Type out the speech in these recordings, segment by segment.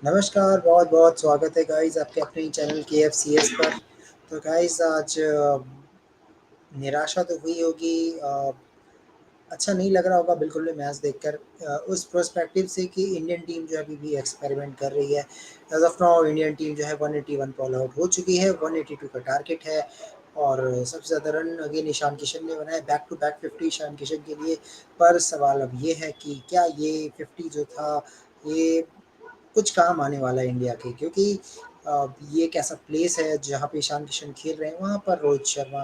नमस्कार, बहुत बहुत स्वागत है गाइस आपके अपने चैनल KFCS पर। तो गाइस आज निराशा तो हुई होगी। अच्छा नहीं लग रहा होगा बिल्कुल भी मैच देखकर, उस पर्सपेक्टिव से कि इंडियन टीम जो है अभी भी एक्सपेरिमेंट कर रही है। As of now Indian team जो है 181 ऑल आउट हो चुकी है, 182 का टारगेट है। और सबसे ज़्यादा रन अगेन ईशान किशन ने बनाए, back to back 50 Ishan Kishan के लिए। पर सवाल अब ये है कि क्या ये 50 जो था ये कुछ काम आने वाला है इंडिया के, क्योंकि ये एक ऐसा प्लेस है जहाँ पे ईशान किशन खेल रहे हैं, वहाँ पर रोहित शर्मा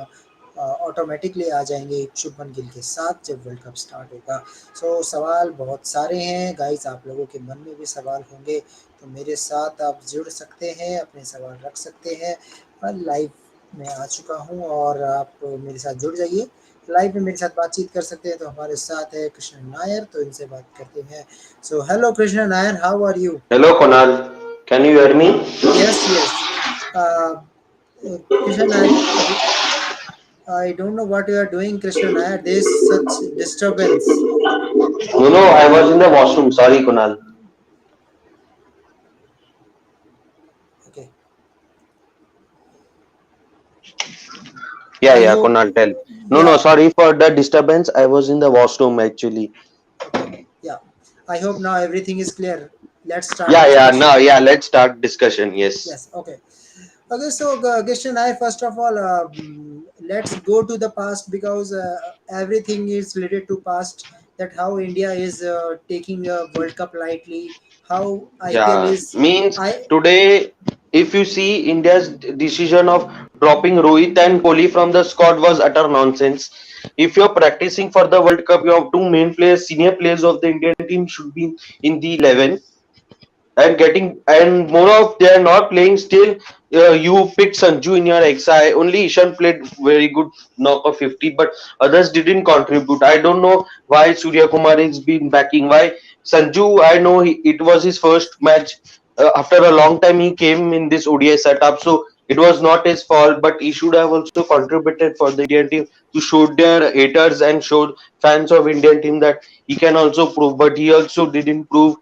ऑटोमेटिकली आ जाएंगे शुभमन गिल के साथ जब वर्ल्ड कप स्टार्ट होगा। सो सवाल बहुत सारे हैं गाइस, आप लोगों के मन में भी सवाल होंगे, तो मेरे साथ आप जुड़ सकते हैं, अपने सवाल रख सकते हैं। लाइव में आ चुका हूँ और आप मेरे साथ जुड़ जाइए। लाइव में मेरे साथ बातचीत कर सकते हैं, तो हमारे साथ है कृष्ण नायर, तो इनसे बात करते हैं। So hello Krishna Nair, how are you? Hello Kunal, can you hear me? Yes, yes. Uh, Krishna, I don't know what you are doing, Krishna Nair. There is such disturbance. No, I was in the washroom. Sorry, Kunal. Okay. I Yeah, hope, Kunal, tell. No, yeah, sorry for the disturbance. I was in the washroom actually. okay, yeah. I hope now everything is clear. Let's start Yeah, yeah, discussion. now, yeah, let's start discussion. Yes. Yes, okay. Okay, so Krishna Nair, first of all, let's go to the past because everything is related to past. That how India is taking the World Cup lightly, how IPL Yeah, is. means I today, if you see India's decision of dropping Rohit and Kohli from the squad was utter nonsense. If you're practicing for the World Cup, your two main players, senior players of the Indian team should be in the 11 and getting and more of they are not playing still. You picked Sanju in your XI. Only Ishan played very good knock of 50, but others didn't contribute. I don't know why Surya Kumar is been backing. Why Sanju? I know it was his first match. After a long time, he came in this ODI setup, so it was not his fault. But he should have also contributed for the Indian team to show their haters and show fans of Indian team that he can also prove. But he also didn't prove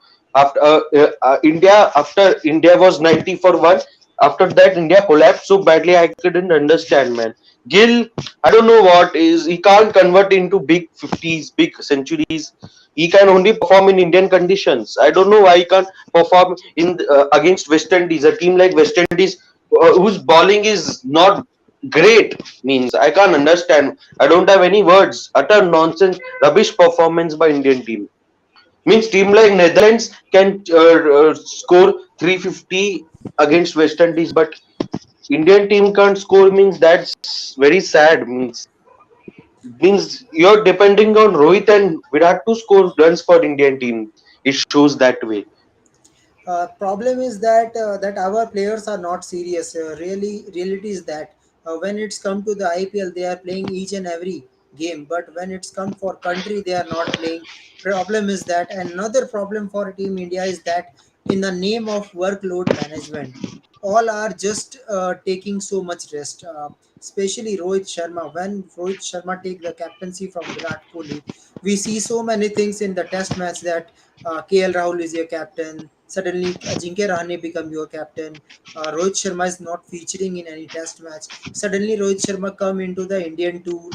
India was 90 for 1. After that, India collapsed so badly. I couldn't understand, man. Gill, I don't know what is. He can't convert into big 50s, big centuries. He can only perform in Indian conditions. I don't know why he can't perform in against West Indies, a team like West Indies whose bowling is not great. Means I can't understand. I don't have any words. Utter nonsense, rubbish performance by Indian team. Means team like Netherlands can score 350 against West Indies, but Indian team can't score. Means that's very sad. Means you're depending on Rohit and Virat to score runs for Indian team. It shows that way. problem is that our players are not serious. Reality is that when it's come to the IPL, they are playing each and every game, but when it's come for country, they are not playing. Problem is that another problem for Team India is that in the name of workload management, all are just taking so much rest. Especially Rohit Sharma. When Rohit Sharma take the captaincy from Virat Kohli, we see so many things in the Test match that KL Rahul is your captain. Suddenly, Ajinkya Rahane become your captain. Rohit Sharma is not featuring in any Test match. Suddenly, Rohit Sharma come into the Indian tour,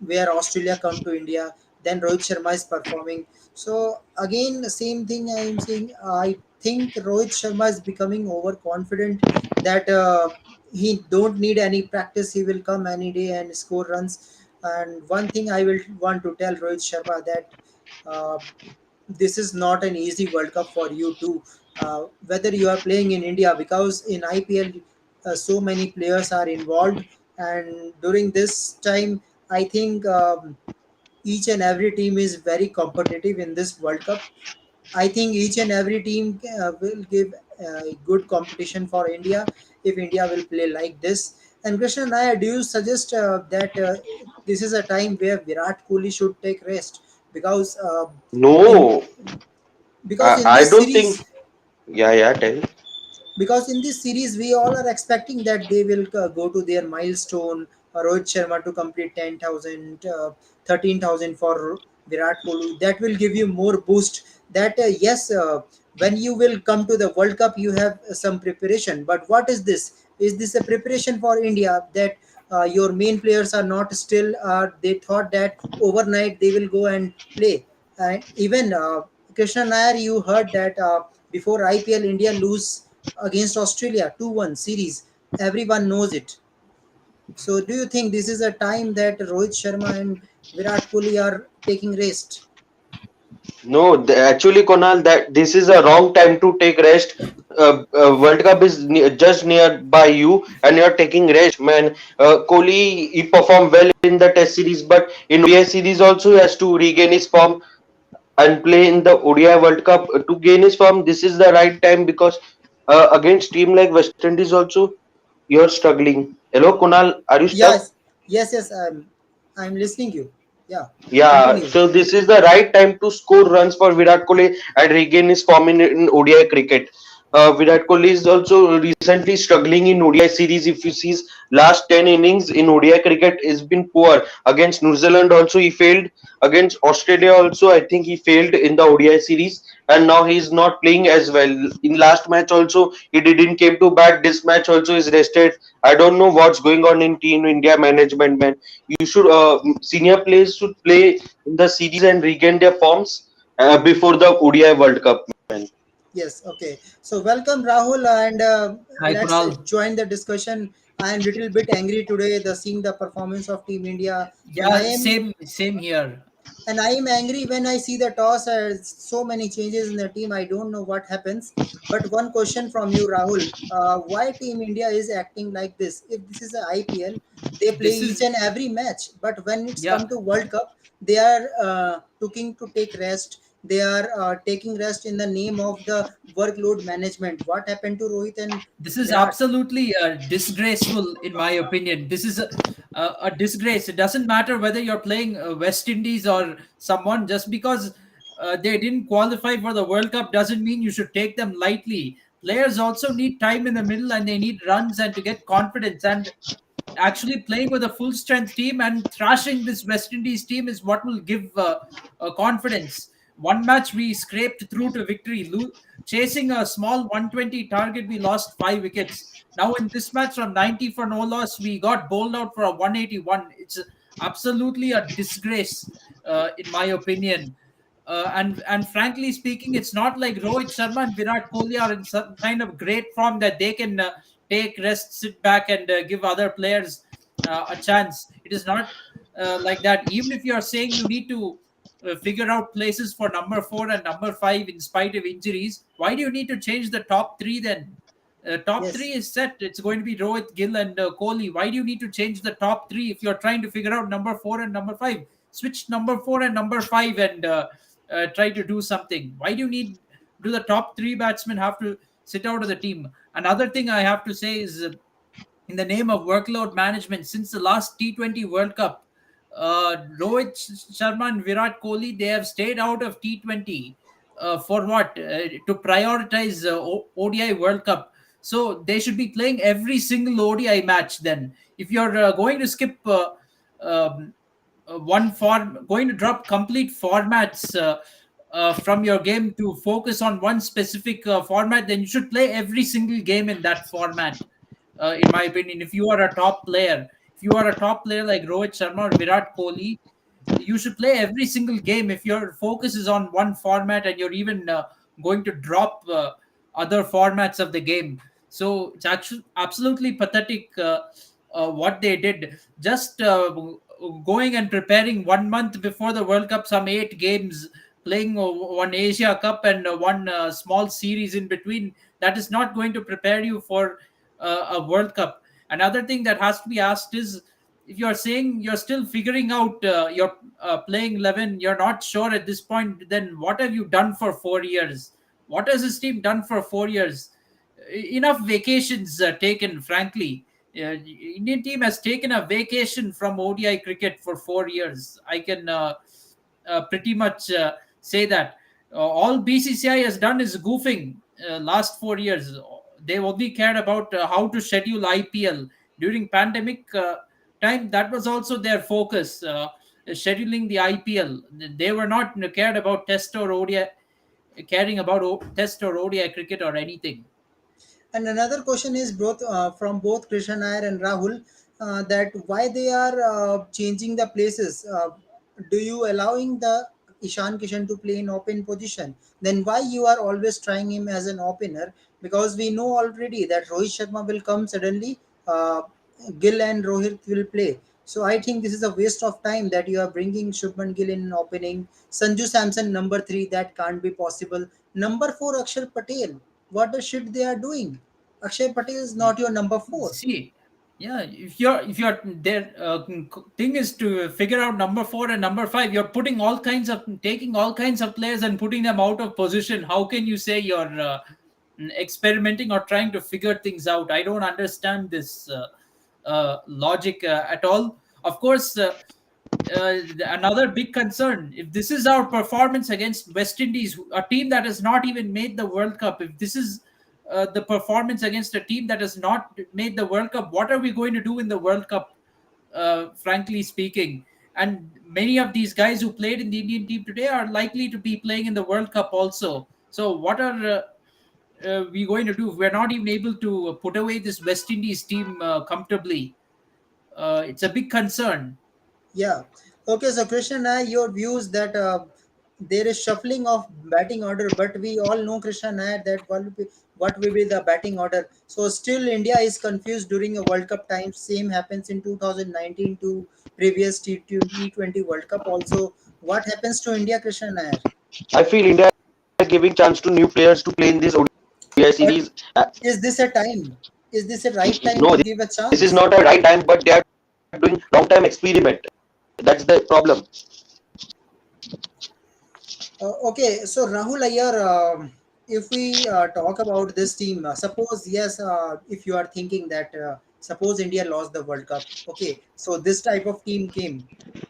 where Australia come to India. Then Rohit Sharma is performing. So again, same thing I am saying. I think Rohit Sharma is becoming overconfident that he don't need any practice. He will come any day and score runs. And one thing I will want to tell Rohit Sharma that. Uh, this is not an easy World Cup for you too. Whether you are playing in India, because in IPL, so many players are involved, and during this time, I think each and every team is very competitive in this World Cup. I think each and every team will give good competition for India if India will play like this. And Krishna Nair, do you suggest that this is a time where Virat Kohli should take rest? Because in No, because in I this don't think. series Yeah, tell. we all are expecting that they will go to their milestone. Rohit Sharma to complete 10,000, 13,000 for Virat Kohli. That will give you more boost that yes, when you will come to the World Cup, you have some preparation. But what is this? Is this a preparation for India that your main players are not still? They thought that overnight they will go and play. And even Krishna Nair, you heard that before IPL, India lose against Australia 2-1 series. Everyone knows it. So, do you think this is a time that Rohit Sharma and Virat Kohli are taking rest? No, actually, Konal, that this is a wrong time to take rest. World Cup is just nearby you, and you're taking rest, man. Kohli, he performed well in the Test series, but in ODI series also he has to regain his form and play in the ODI World Cup to gain his form. This is the right time because against team like West Indies also you're struggling. Hello, Kunal, are you stuck? Yes, yes, yes. I'm listening you. Yeah, Yeah, continue. so this is the right time to score runs for Virat Kohli and regain his form in ODI cricket. Virat Kohli is also recently struggling in ODI series. If you see his last 10 innings in ODI cricket, has been poor. Against New Zealand also he failed. Against Australia also I think he failed in the ODI series. And now he is not playing as well. In last match also he didn't came to bat. This match also is rested. I don't know what's going on in Team India management, man. You should senior players should play in the series and regain their forms before the ODI World Cup, man. Yes, okay. So welcome Rahul, and Hi, let's Kunal. join the discussion. I am little bit angry today the seeing the performance of Team India, and I Yeah, am same here. angry when I see the toss. So many changes in the team. I don't know what happens. But one question from you, Rahul: why Team India is acting like this? If this is a IPL, they play This each is and every match. But when it's yeah. come to World Cup, they are looking to take rest. They are taking rest in the name of the workload management. What happened to Rohit and This is Virat? absolutely disgraceful, in my opinion. This is a disgrace. It doesn't matter whether you're playing West Indies or someone. Just because they didn't qualify for the World Cup doesn't mean you should take them lightly. Players also need time in the middle, and they need runs and to get confidence. And actually playing with a full strength team and thrashing this West Indies team is what will give confidence. One match we scraped through to victory, chasing a small 120 target, we lost 5 wickets. Now in this match from 90 for no loss, we got bowled out for a 181. It's absolutely a disgrace, in my opinion. And frankly speaking, it's not like Rohit Sharma and Virat Kohli are in some kind of great form that they can take rest, sit back, and give other players a chance. It is not like that. Even if you are saying you need to figure out places for number four and number five in spite of injuries, why do you need to change the top three then? Top three Yes, is set. It's going to be Rohit, Gill, and Kohli. Why do you need to change the top three if you're trying to figure out number four and number five? Switch number four and number five and try to do something. Why do the top three batsmen have to sit out of the team? Another thing I have to say is in the name of workload management, since the last T20 World Cup, Rohit Sharma and Virat Kohli, they have stayed out of T20 for what? To prioritize ODI World Cup. So they should be playing every single ODI match then. If you're going to skip um, one form, going to drop complete formats from your game to focus on one specific format, then you should play every single game in that format. In my opinion, if you are a top player, like Rohit Sharma or Virat Kohli, you should play every single game. If your focus is on one format and you're even going to drop other formats of the game, so it's actually absolutely pathetic what they did. Just going and preparing 1 month before the World Cup, some 8 games, playing one Asia Cup and one small series in between. That is not going to prepare you for a World Cup. Another thing that has to be asked is, if you're saying you're still figuring out your playing 11, you're not sure at this point, then what have you done for 4 years? What has this team done for 4 years? Enough vacations taken, frankly. Indian team has taken a vacation from ODI cricket for 4 years. I can pretty much say that. All BCCI has done is goofing last 4 years. They only cared about how to schedule IPL during pandemic time. That was also their focus, scheduling the IPL. They were not cared about Test or ODI. caring about test or ODI cricket or anything. And another question is both from both Krishan Iyer and Rahul, that why they are changing the places. Do you allowing the Ishan Kishan to play in open position? Then why you are always trying him as an opener? Because we know already that Rohit Sharma will come suddenly. Uh, Gill and Rohit will play. So I think this is a waste of time that you are bringing Shubman Gill in opening. Sanju Samson number three, that can't be possible. Number four, Akshar Patel. What the shit they are doing? Akshay Patel is not your number four. See, yeah, if you're there, thing is to figure out number four and number five. You're putting all kinds of taking all kinds of players and putting them out of position. How can you say you're experimenting or trying to figure things out? I don't understand this logic at all. Of course, another big concern, if this is our performance against West Indies, a team that has not even made the World Cup, if this is the performance against a team that has not made the World Cup, what are we going to do in the World Cup, frankly speaking? And many of these guys who played in the Indian team today are likely to be playing in the World Cup also. So what are we going to do? We're not even able to put away this West Indies team comfortably. It's a big concern. Yeah. Okay, so Krishna, your views that there is shuffling of batting order, but we all know Krishna Nair that what will be the batting order. So still India is confused during a World Cup time. Same happens in 2019 to previous T20 World Cup also. What happens to India, Krishna Nair? I feel India is giving chance to new players to play in this ODI But series. is this a time? Is this a right time No, to give a this is chance? not a right time, but they are doing long time experiment. That's the problem. Okay, so Rahul Iyer, if we talk about this team, suppose yes, if you are thinking that suppose India lost the World Cup, okay, so this type of team came.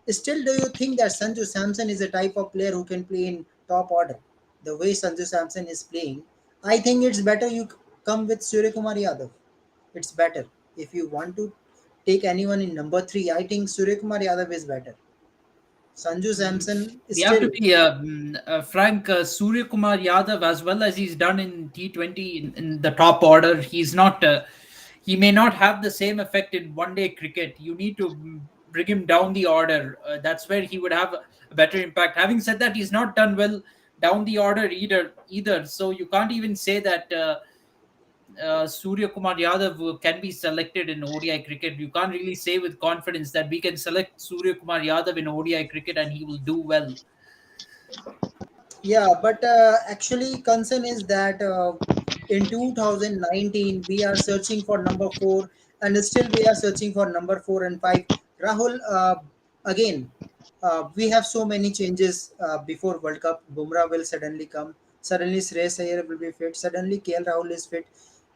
Still, do you think that Sanju Samson is a type of player who can play in top order? The way Sanju Samson is playing, I think it's better you come with Surya Kumar Yadav. It's better if you want to take anyone in number three. I think Surya Kumar Yadav is better. Sanju Mm, Samson is We have to still. be frank. Surya Kumar Yadav, as well as he's done in T20 in the top order, he's not. He may not have the same effect in one-day cricket. You need to bring him down the order. That's where he would have a better impact. Having said that, he's not done well down the order either. So you can't even say that. Surya Kumar Yadav can be selected in ODI cricket. You can't really say with confidence that we can select Surya Kumar Yadav in ODI cricket and he will do well. Yeah, but actually, concern is that in 2019 we are searching for number four, and still we are searching for number four and five. Rahul, again, we have so many changes before World Cup. Bumrah will suddenly come. Suddenly, Shreyas Iyer will be fit. Suddenly, KL Rahul is fit.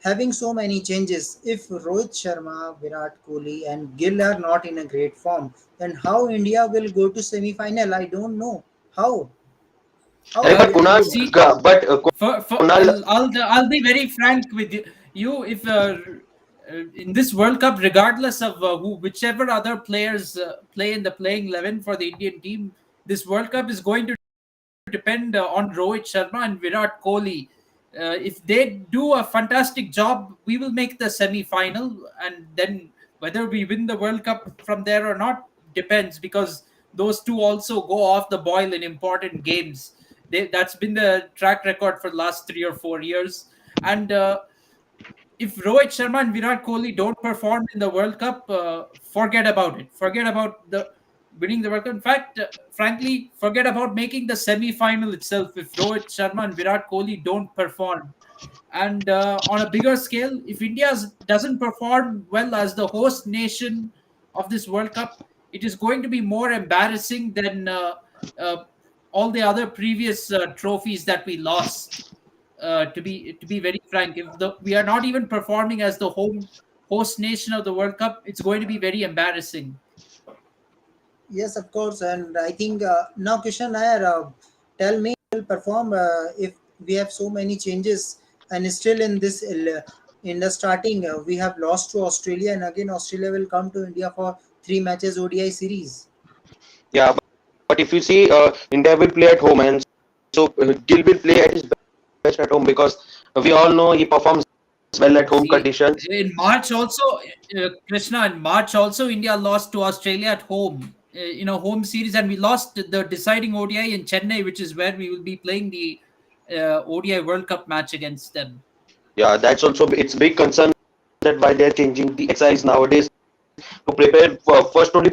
Having so many changes, if Rohit Sharma, Virat Kohli, and Gill are not in a great form, then how India will go to semi-final? I don't know how. How But India will Kunal, go? See, Kunal, I'll be very frank with you. If in this World Cup, regardless of whichever other players play in the playing 11 for the Indian team, this World Cup is going to depend on Rohit Sharma and Virat Kohli. If they do a fantastic job, we will make the semi-final, and then whether we win the World Cup from there or not depends, because those two also go off the boil in important games. That's been the track record for the last 3 or 4 years, and if Rohit Sharma and Virat Kohli don't perform in the World Cup, forget about it. Forget about the winning the World Cup. In fact, frankly, forget about making the semi-final itself if Rohit Sharma and Virat Kohli don't perform. And on a bigger scale, if India doesn't perform well as the host nation of this World Cup, it is going to be more embarrassing than uh, all the other previous trophies that we lost. To be very frank, if we are not even performing as the home host nation of the World Cup, it's going to be very embarrassing. Yes, of course. And I think now Kishan Nair, tell me, will perform if we have so many changes and still in this in the starting we have lost to Australia, and again Australia will come to India for three matches ODI series. yeah, but if you see, India will play at home, and So Gill will play at his best at home because we all know he performs well at home See, conditions. in March also, Krishna, in March also, India lost to Australia at home, home series, and we lost the deciding ODI in Chennai, which is where we will be playing the ODI World Cup match against them. Yeah, that's also it's a big concern that why they're changing the exercise nowadays to prepare for first only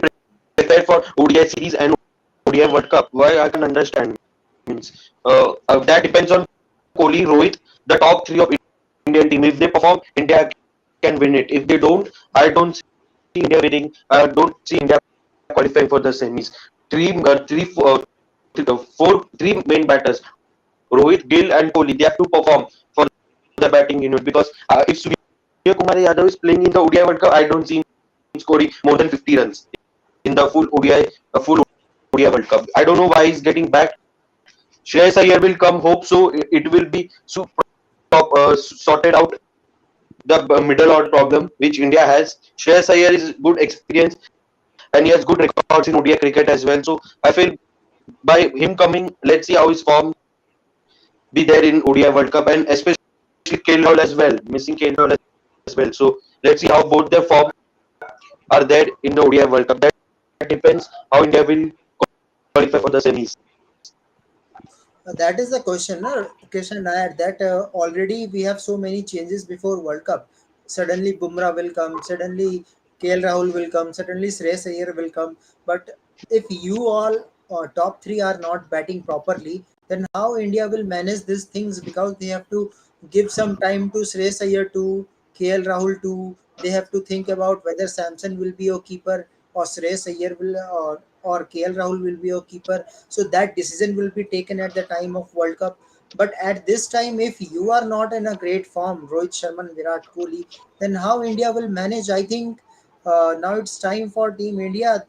prepare for ODI series and ODI World Cup. Why I can understand means that depends on Kohli, Rohit, the top three of Indian team. If they perform, India can win it. If they don't, I don't see India winning. I don't see India qualifying for the semis. Three main batters: Rohit, Gill, and Kohli. They have to perform for the batting unit because if Surya Kumar Yadav is playing in the ODI World Cup, I don't see him scoring more than 50 runs in the full ODI World Cup. I don't know why he's getting back. Shreyas Iyer will come. Hope so. It will be sorted out the middle order problem which India has. Shreyas Iyer is good experience and he has good records in ODI cricket as well. So I feel by him coming, let's see how his form be there in ODI World Cup and especially KL as well, missing KL as well. So let's see how both their form are there in the ODI World Cup. That depends how India will qualify for the semis. That is the question, no? Question I had that already we have so many changes before World Cup. Suddenly Bumrah will come, suddenly KL Rahul will come, suddenly Shreyas Iyer will come. But if you all top three are not batting properly, then how India will manage these things? Because they have to give some time to Shreyas Iyer to KL Rahul to. They have to think about whether Samson will be a keeper or Shreyas Iyer will or KL Rahul will be a keeper, so that decision will be taken at the time of World Cup. But at this time, if you are not in a great form, Rohit Sharma and Virat Kohli, then how India will manage? I think now it's time for Team India.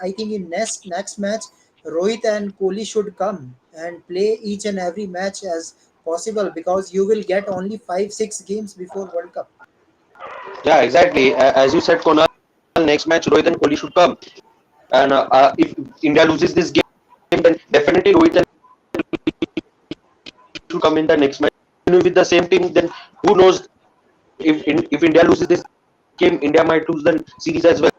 I think in next match, Rohit and Kohli should come and play each and every match as possible, because you will get only 5-6 games before World Cup. Yeah, exactly. As you said, Konal, next match Rohit and Kohli should come. And if India loses this game, then definitely Rohit and Kohli should come in the next match. Continue with the same team, then who knows if India loses this game, India might lose the series as well.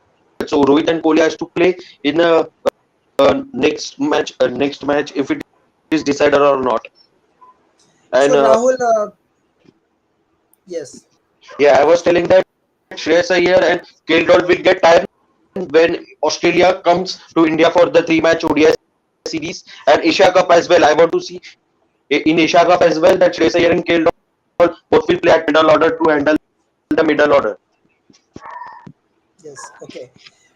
So Rohit and Kohli has to play in a next match if it is decided or not. And So Rahul, yes. yeah, I was telling that Shreyas Iyer and KL will get time when Australia comes to India for the three-match ODI series and Asia Cup as well. I want to see in Asia Cup as well that Shreyas Iyer and KL both will play at middle order to handle the middle order. Yes, okay.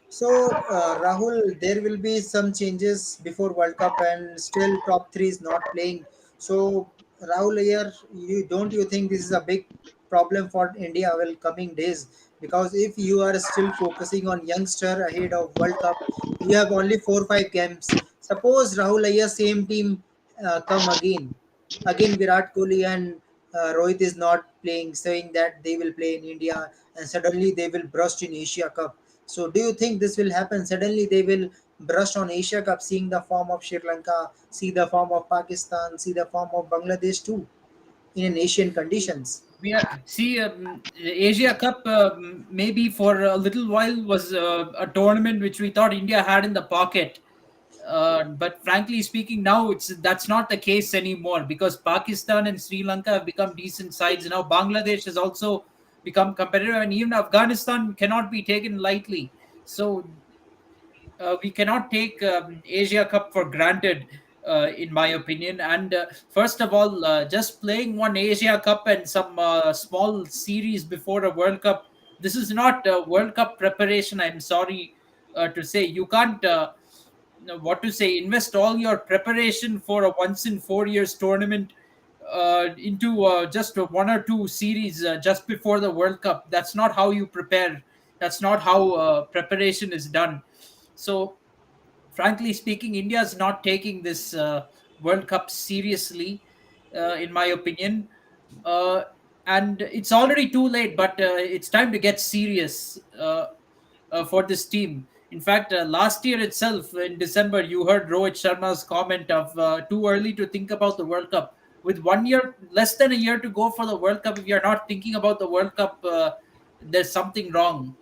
So, Rahul, there will be some changes before World Cup, and still top three is not playing. So, Rahul, here, you think this is a big problem for India will coming days? Because if you are still focusing on youngster ahead of World Cup, you have only 4-5 games. Suppose Rahul, here same team come again Virat Kohli and Rohit is not playing, saying that they will play in India, and suddenly they will burst in Asia Cup. So, do you think this will happen? Suddenly they will burst on Asia Cup, seeing the form of Sri Lanka, see the form of Pakistan, see the form of Bangladesh too, in an Asian conditions. We are, see, Asia Cup maybe for a little while was a tournament which we thought India had in the pocket. But frankly speaking, now that's not the case anymore, because Pakistan and Sri Lanka have become decent sides. Now Bangladesh has also become competitive, and even Afghanistan cannot be taken lightly. So we cannot take Asia Cup for granted, in my opinion. And first of all, just playing one Asia Cup and some small series before a World Cup, this is not World Cup preparation. I'm sorry to say, you can't. What to say, invest all your preparation for a once in 4 years tournament into just one or two series just before the World Cup. That's not how you prepare. That's not how preparation is done. So, frankly speaking, India is not taking this World Cup seriously, in my opinion. Uh, and it's already too late, but it's time to get serious for this team. In fact, last year itself, in December, you heard Rohit Sharma's comment of too early to think about the World Cup. With 1 year, less than a year to go for the World Cup, if you're not thinking about the World Cup, there's something wrong.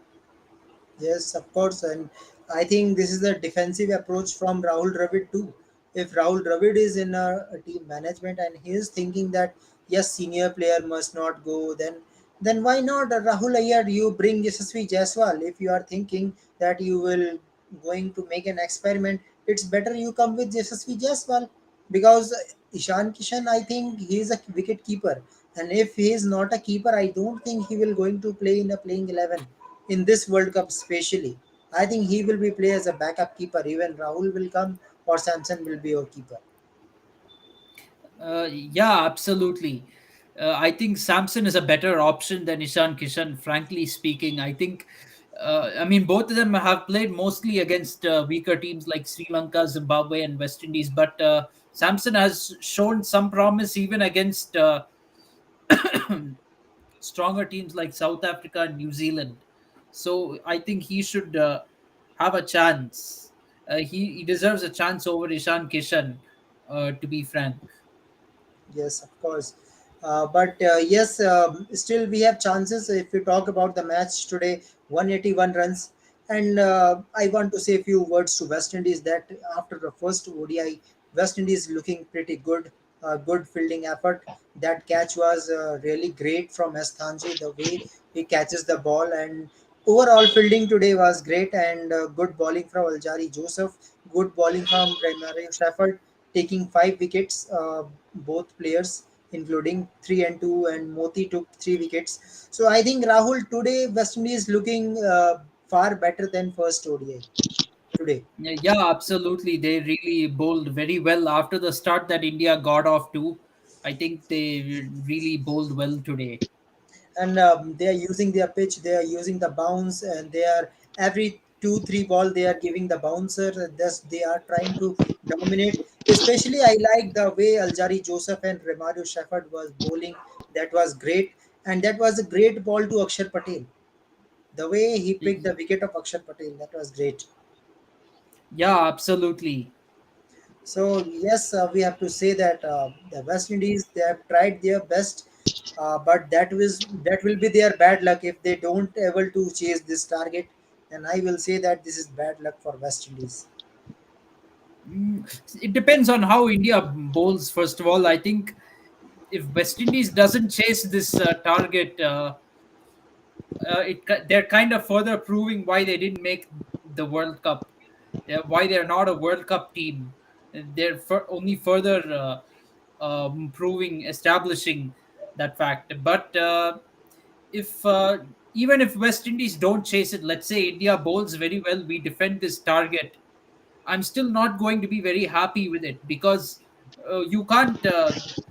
Yes, of course, and I think this is a defensive approach from Rahul Dravid too. If Rahul Dravid is in a team management and he is thinking that yes, senior player must not go, then why not Rahul Ayyar? You bring Yashasvi Jaiswal. If you are thinking that you will going to make an experiment, it's better you come with Yashasvi Jaiswal because Ishan Kishan, I think he is a wicket keeper, and if he is not a keeper, I don't think he will going to play in a playing 11 in this World Cup, especially. I think he will be play as a backup keeper. Even Rahul will come or Samson will be your keeper. Yeah, absolutely. I think Samson is a better option than Ishan Kishan, frankly speaking. I think, I mean, both of them have played mostly against weaker teams like Sri Lanka, Zimbabwe, and West Indies. But Samson has shown some promise even against stronger teams like South Africa and New Zealand. So I think he should have a chance. He deserves a chance over Ishan Kishan, to be frank. Yes, of course. But yes, still we have chances. If we talk about the match today, 181 runs. And I want to say a few words to West Indies that after the first ODI, West Indies looking pretty good, good fielding effort. That catch was really great from S. Thanji, the way he catches the ball. And overall fielding today was great and good bowling from Aljari Joseph, good bowling from Mario Stafford, taking 5 wickets. Both players, including 3 and 2, and Moti took 3 wickets. So I think Rahul today West Indies looking far better than first ODI today. Yeah, absolutely. They really bowled very well after the start that India got off to. I think they really bowled well today. And they are using their pitch, they are using the bounce, and they are every 2 3 ball they are giving the bouncer. Thus they are trying to dominate. Especially I like the way Aljari Joseph and Remario Shepherd was bowling. That was great, and that was a great ball to Akshar Patel. The way he picked the wicket of Akshar Patel, that was great. Yeah, absolutely. So yes, we have to say that the West Indies they have tried their best, but that will be their bad luck if they don't able to chase this target. And I will say that this is bad luck for West Indies. It depends on how India bowls, first of all. I think if West Indies doesn't chase this target, they're kind of further proving why they didn't make the World Cup. Why they're not a World Cup team. They're only further proving, establishing that fact. But if even if West Indies don't chase it, let's say India bowls very well, we defend this target. I'm still not going to be very happy with it because you can't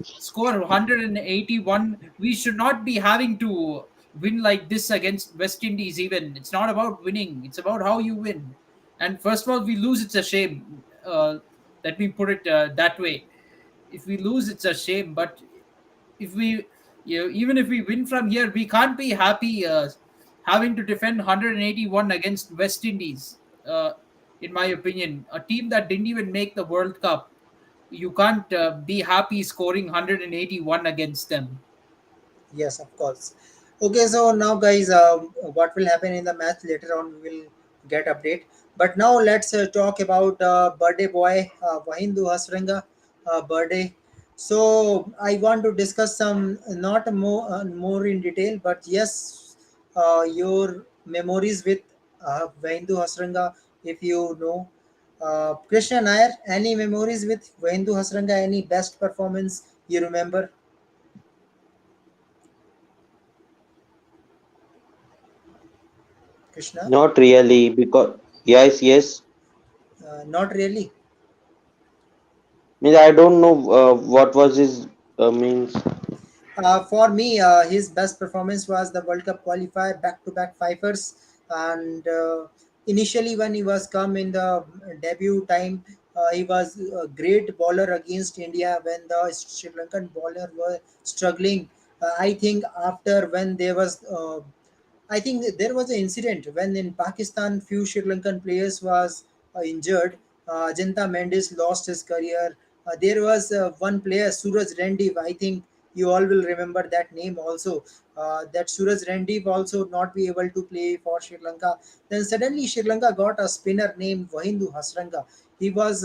score 181. We should not be having to win like this against West Indies, even. It's not about winning, it's about how you win. And first of all, we lose, it's a shame. Let me put it that way. If we lose, it's a shame. But if we, even if we win from here, we can't be happy having to defend 181 against West Indies. In my opinion, a team that didn't even make the World Cup, you can't be happy scoring 181 against them. Yes, of course. Okay, so now, guys, what will happen in the match later on? We will get update. But now let's talk about birthday boy Wahindu Hasranga birthday. So I want to discuss some not more in detail, but yes, your memories with Wahindu Hasranga, if you know. Krishna Nair, any memories with Wahindu Hasranga? Any best performance you remember, Krishna? Not really, because yes, yes. Not really. Means I don't know what was his means. For me, his best performance was the World Cup qualifier, back-to-back fifers, and initially when he was come in the debut time, he was a great bowler against India when the Sri Lankan bowler were struggling. I think after when there was I think there was an incident when in Pakistan few Sri Lankan players was injured. Ajanta Mendes lost his career. There was one player, Suraj Rendiv. I think you all will remember that name also. That Suraj Rendiv also not be able to play for Sri Lanka. Then suddenly Sri Lanka got a spinner named Wahindu Hasranga. He was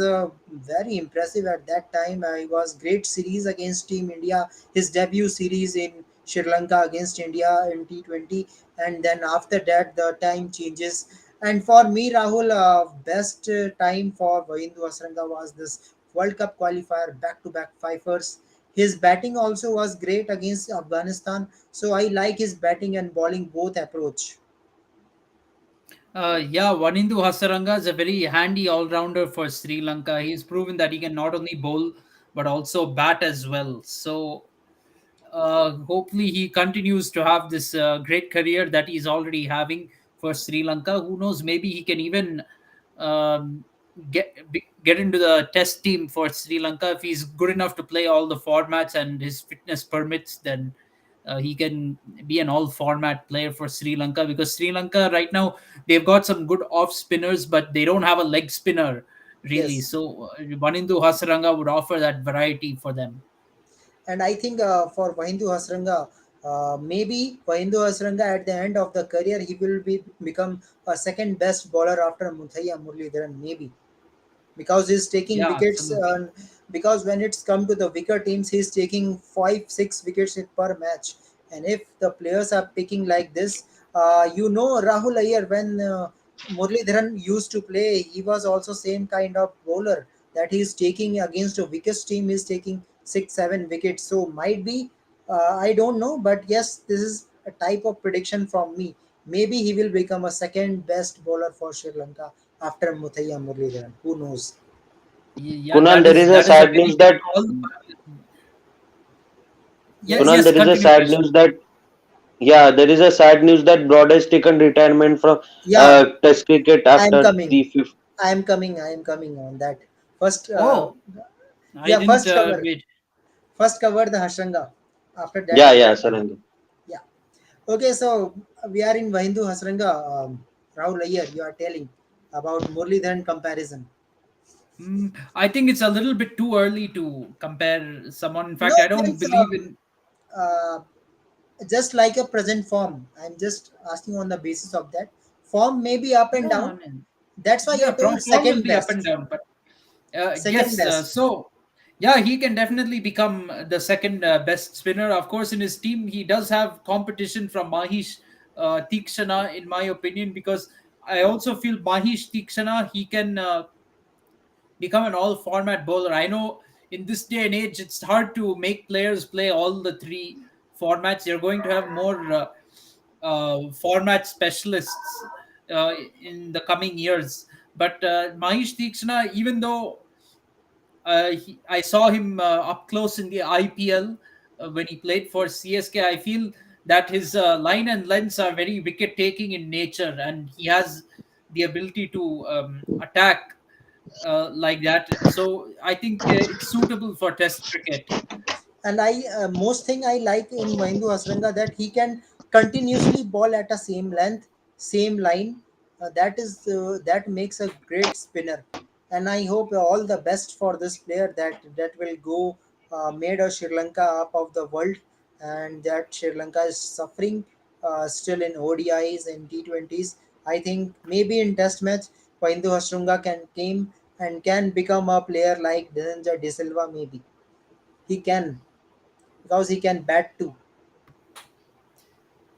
very impressive at that time. He was great series against Team India. His debut series in Sri Lanka against India in T20, and then after that the time changes. And for me, Rahul, best time for Vahindu Asranga was this World Cup qualifier, back-to-back fifers. His batting also was great against Afghanistan, so I like his batting and bowling both approach. Yeah, Vanindu Hasaranga is a very handy all rounder for Sri Lanka. He's proven that he can not only bowl but also bat as well. So hopefully he continues to have this great career that he's already having for Sri Lanka. Who knows? Maybe he can even um, get into the test team for Sri Lanka if he's good enough to play all the formats and his fitness permits. Then he can be an all format player for Sri Lanka, because Sri Lanka right now they've got some good off spinners, but they don't have a leg spinner really. Yes, So Vanindu Hasaranga would offer that variety for them. and I think for Vahindu Hasranga, maybe Vahindu Hasranga at the end of the career he will be become a second best bowler after Muthaiya Muralidharan, maybe because he's taking Yeah, wickets. absolutely. Because when it's come to the wicket teams, he's taking 5 6 wickets per match. And if the players are picking like this, Rahul Iyer, when Muralidharan used to play, he was also same kind of bowler that he's taking against a weakest team. He's taking 6 7 wickets. So might be, I don't know, but yes, this is a type of prediction from me. Maybe he will become a second best bowler for Sri Lanka after Muthaiya Muralidharan. Who knows? Yeah, Kunal, that there is is a that is a sad very news good that call. Yeah, Yes. Kunal, yes, there is a continue, sad Krish. news that yeah, there is a sad news that Broad has taken retirement from Yeah, Test cricket I am after coming. the fifth. I am coming. I am coming on that. First, Oh, I yeah, didn't first cover. wait. First cover the Hasranga. After that, Yeah, we will yeah, come. Saranga. Yeah. Okay, so we are in Vahindu Hasranga. Rahul Iyer, you are telling about Muralidharan comparison. I think it's a little bit too early to compare someone. In No, fact, I don't it's believe in. uh, just like a present form. I'm just asking on the basis of that. Form may be up and No, I down. mean, That's why I yeah, told form will second be up and best. down, but Second yes. best. So, yeah, he can definitely become the second best spinner. Of course, in his team, he does have competition from Mahish Tikshana, in my opinion, because I also feel Mahish Tikshana, he can become an all format bowler. I know in this day and age, it's hard to make players play all the three formats. You're going to have more format specialists in the coming years. But Mahish Tikshana, even though I saw him up close in the IPL when he played for CSK, I feel that his line and lengths are very wicket taking in nature, and he has the ability to attack like that. So I think it's suitable for Test cricket. And I most thing I like in Mahindu Hasranga that he can continuously ball at a same length, same line. That makes a great spinner, and I hope all the best for this player that will go made a Sri Lanka up of the world, and that Sri Lanka is suffering still in ODIs and T20s. I think maybe in Test match Mahindu Hasranga can came and can become a player like Dhananjay De Silva. Maybe he can because he can bat too.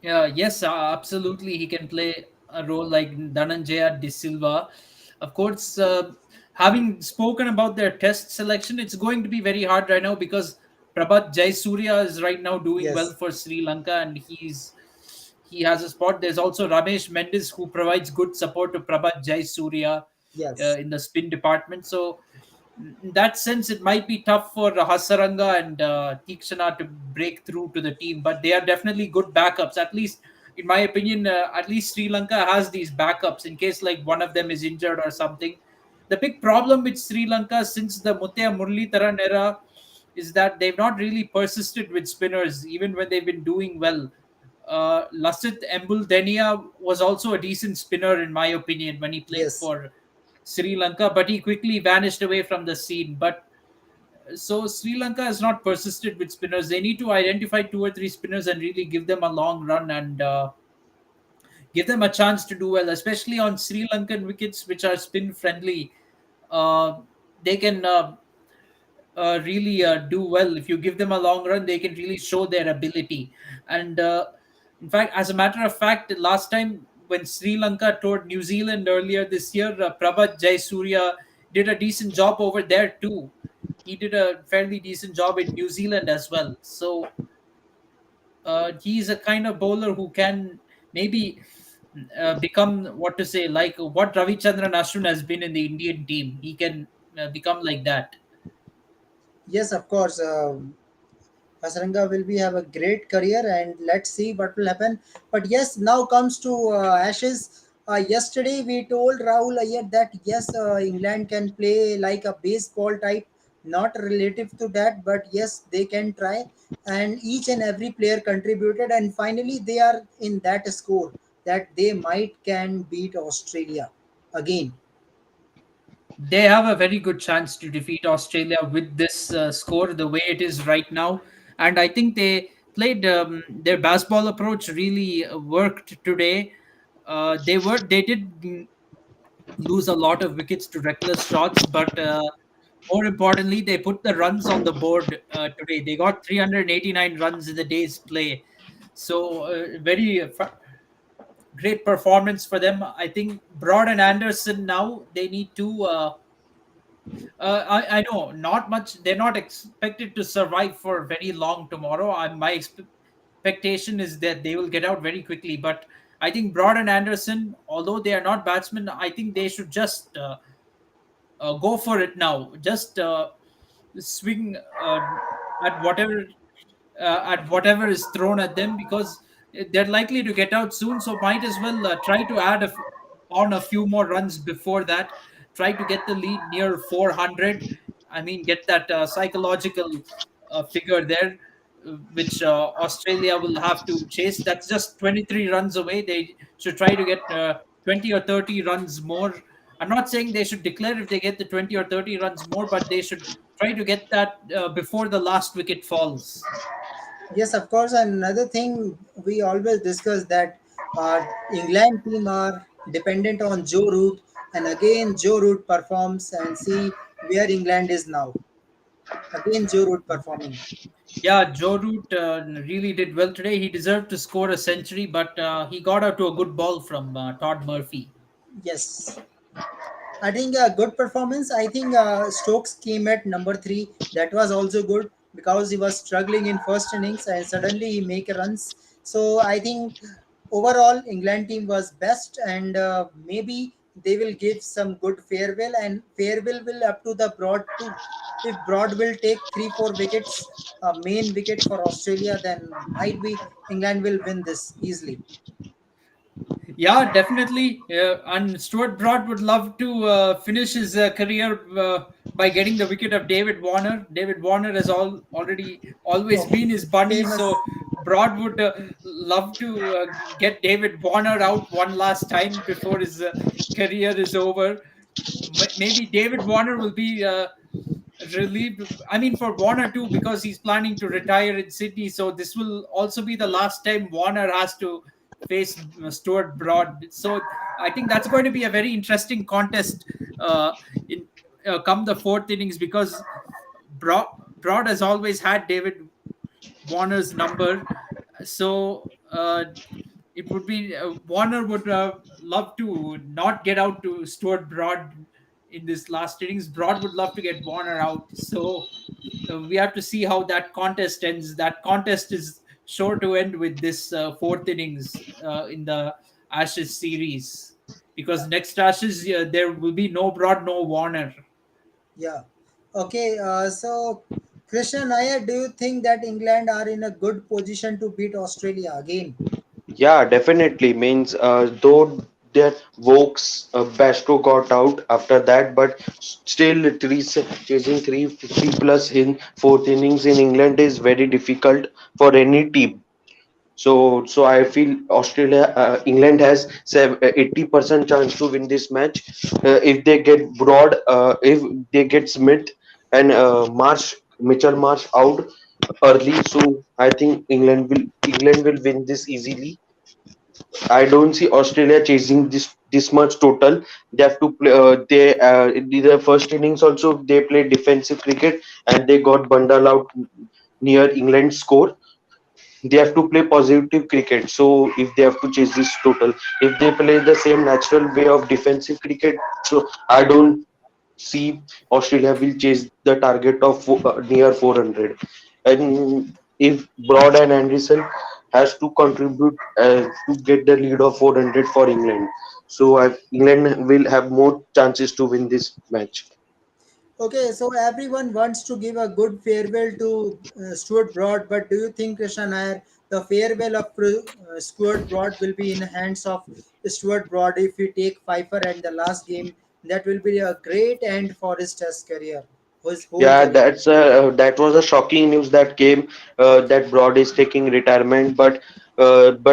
Yeah, yes, absolutely. He can play a role like Dhananjaya De Silva. Of course, having spoken about their test selection, it's going to be very hard right now because Prabhat Jayasuriya is right now doing well Yes, for Sri Lanka, and he has a spot. There's also Ramesh Mendes who provides good support to Prabhat Jayasuriya yes, in the spin department. So in that sense, it might be tough for Hasaranga and Tikshana to break through to the team, but they are definitely good backups. At least, in my opinion, at least Sri Lanka has these backups in case like one of them is injured or something. The big problem with Sri Lanka since the Muthaiya Muralidharan era is that they've not really persisted with spinners, even when they've been doing well. Lasith Embuldenia was also a decent spinner, in my opinion, when he played Yes. for Sri Lanka, but he quickly vanished away from the scene. But so Sri Lanka has not persisted with spinners. They need to identify two or three spinners and really give them a long run and give them a chance to do well, especially on Sri Lankan wickets, which are spin friendly. Uh, they can really do well. If you give them a long run, they can really show their ability. And in fact, as a matter of fact, last time when Sri Lanka toured New Zealand earlier this year, Prabhat Jayasuriya did a decent job over there too. He did a fairly decent job in New Zealand as well. So he's a kind of bowler who can maybe become, what to say, like what Ravichandran Ashwin has been in the Indian team. He can become like that. Yes, of course. Hasranga will be have a great career, and let's see what will happen. But yes, now comes to Ashes. Yesterday we told Rahul Ayyar that yes, England can play like a baseball type, not relative to that, but yes, they can try. And each and every player contributed, and finally they are in that score that they might can beat Australia again. They have a very good chance to defeat Australia with this score the way it is right now. And I think they played their baseball approach really worked today. They did lose a lot of wickets to reckless shots, but more importantly, they put the runs on the board today. They got 389 runs in the day's play. So very great performance for them. I think Broad and Anderson now they need to. I know not much. They're not expected to survive for very long tomorrow. My expectation is that they will get out very quickly. But I think Broad and Anderson, although they are not batsmen, I think they should just go for it now. Just swing at whatever at whatever is thrown at them because they're likely to get out soon. So might as well try to on a few more runs before that. Try to get the lead near 400. I mean, get that psychological figure there, which Australia will have to chase. That's just 23 runs away. They should try to get 20 or 30 runs more. I'm not saying they should declare if they get the 20 or 30 runs more, but they should try to get that before the last wicket falls. Yes, of course. And another thing we always discuss that England team are dependent on Joe Root, and again Joe Root performs and see where England is now. Again Joe Root performing. Yeah, Joe Root really did well today. He deserved to score a century, but he got out to a good ball from Todd Murphy. Yes. I think a good performance. I think Stokes came at number three. That was also good because he was struggling in first innings and suddenly he make runs. So I think overall England team was best, and maybe they will give some good farewell, and farewell will up to the Broad too. If Broad will take 3 4 wickets, main wicket for Australia, then might be England will win this easily. Yeah, definitely. And Stuart Broad would love to finish his career by getting the wicket of David Warner. David Warner has already always Oh, been his buddy, famous. so Broad would love to get David Warner out one last time before his career is over. Maybe David Warner will be relieved. I mean, for Warner too, because he's planning to retire in Sydney. So this will also be the last time Warner has to face Stuart Broad. So I think that's going to be a very interesting contest in come the fourth innings because Broad, Broad has always had David Warner's number. So it would be Warner would love to not get out to Stuart Broad in this last innings. Broad would love to get Warner out. So we have to see how that contest ends. That contest is sure to end with this fourth innings in the Ashes series because next Ashes there will be no Broad, no Warner. Yeah. Okay. So, Krishna Nair, do you think that England are in a good position to beat Australia again? Yeah, definitely. Means though their Vokes Bastro got out after that, but still chasing 350 plus in fourth innings in England is very difficult for any team. So I feel England has 80% chance to win this match if they get Broad, if they get Smith and Mitchell Marsh out early. So I think England will win this easily. I don't see Australia chasing this much total. They have to play. They in the first innings also they played defensive cricket and they got bundled out near England's score. They have to play positive cricket. So if they have to chase this total, if they play the same natural way of defensive cricket, so I don't see Australia will chase the target of near 400. And if Broad and Anderson has to contribute to get the lead of 400 for England, so England will have more chances to win this match. Okay, so everyone wants to give a good farewell to Stuart Broad, but do you think, Krishna Nair, the farewell of Stuart Broad will be in the hands of Stuart Broad if we take Pfeiffer and the last game? That will be a great end for his Test career, his whole Yeah, career. that was a shocking news that came that Broad is taking retirement, but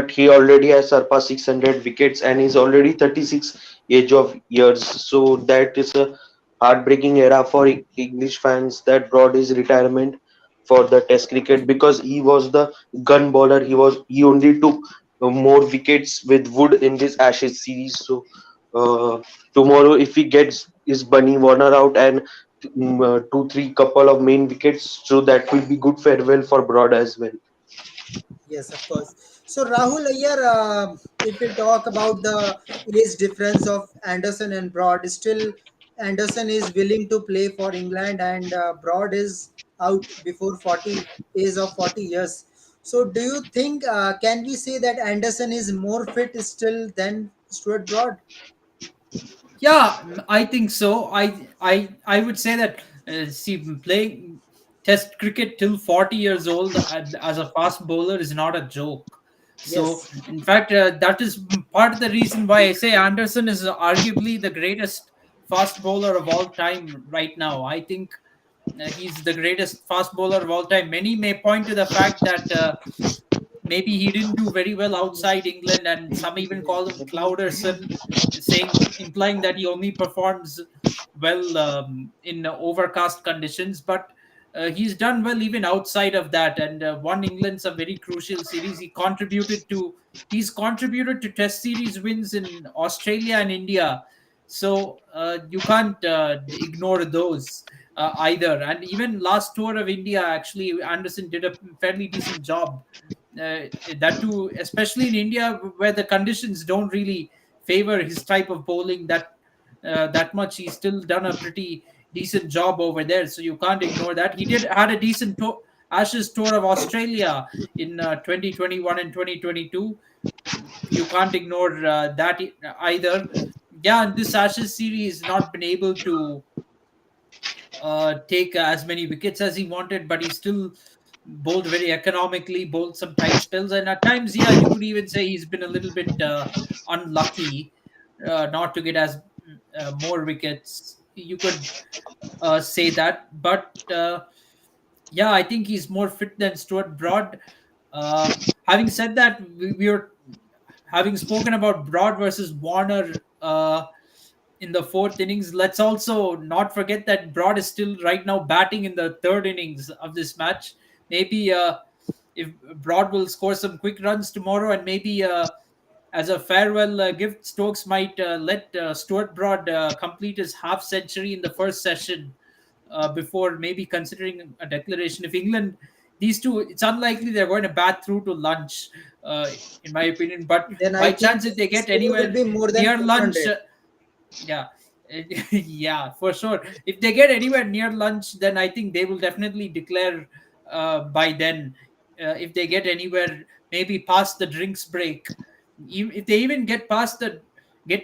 he already has surpassed 600 wickets and he's already 36 age of years. So that is a heartbreaking era for English fans that Broad is retirement for the Test cricket because he was the gun bowler. He only took more wickets with Wood in this Ashes series. So uh, tomorrow, if he gets his Bunny Warner out and two, three couple of main wickets, so that will be good farewell for Broad as well. Yes, of course. So Rahul Ayyar, if we talk about the age difference of Anderson and Broad, still Anderson is willing to play for England, and Broad is out before 40 age of 40 years. So do you think can we say that Anderson is more fit still than Stuart Broad? Yeah, I think so. I would say that see playing Test cricket till 40 years old as a fast bowler is not a joke. So Yes, in fact, that is part of the reason why I say Anderson is arguably the greatest fast bowler of all time right now. I think he's the greatest fast bowler of all time. Many may point to the fact that maybe he didn't do very well outside England, and some even call him Clouderson, saying implying that he only performs well in overcast conditions. But he's done well even outside of that, and won England some very crucial series. He's contributed to Test series wins in Australia and India. So you can't ignore those either. And even last tour of India, actually, Anderson did a fairly decent job. Uh, that too, especially in India, where the conditions don't really favor his type of bowling that much. He's still done a pretty decent job over there, so you can't ignore that. He did had a decent Ashes tour of Australia in 2021 and 2022. You can't ignore that either. Yeah, and this Ashes series not been able to take as many wickets as he wanted, but he still bowled very economically, bowled some tight spells, and at times, yeah, you could even say he's been a little bit unlucky not to get as more wickets. You could say that, but yeah, I think he's more fit than Stuart Broad. Uh, Having said that, we are having spoken about Broad versus Warner. In the fourth innings. Let's also not forget that Broad is still right now batting in the third innings of this match. Maybe if Broad will score some quick runs tomorrow, and maybe as a farewell gift, Stokes might let Stuart Broad complete his half century in the first session before maybe considering a declaration. If England, these two, it's unlikely they're going to bat through to lunch, uh, in my opinion. But then I by think chance, if they get score will anywhere be more than near lunch, 400. yeah. Yeah, for sure. If they get anywhere near lunch, then I think they will definitely declare by then. If they get anywhere, maybe past the drinks break. If they even get to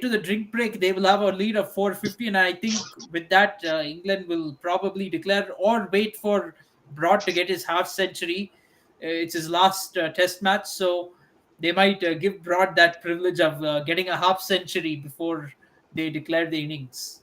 the drink break, they will have a lead of 450, and I think with that, England will probably declare or wait for Broad to get his half century. It's his last Test match, so they might give Broad that privilege of getting a half century before they declare the innings.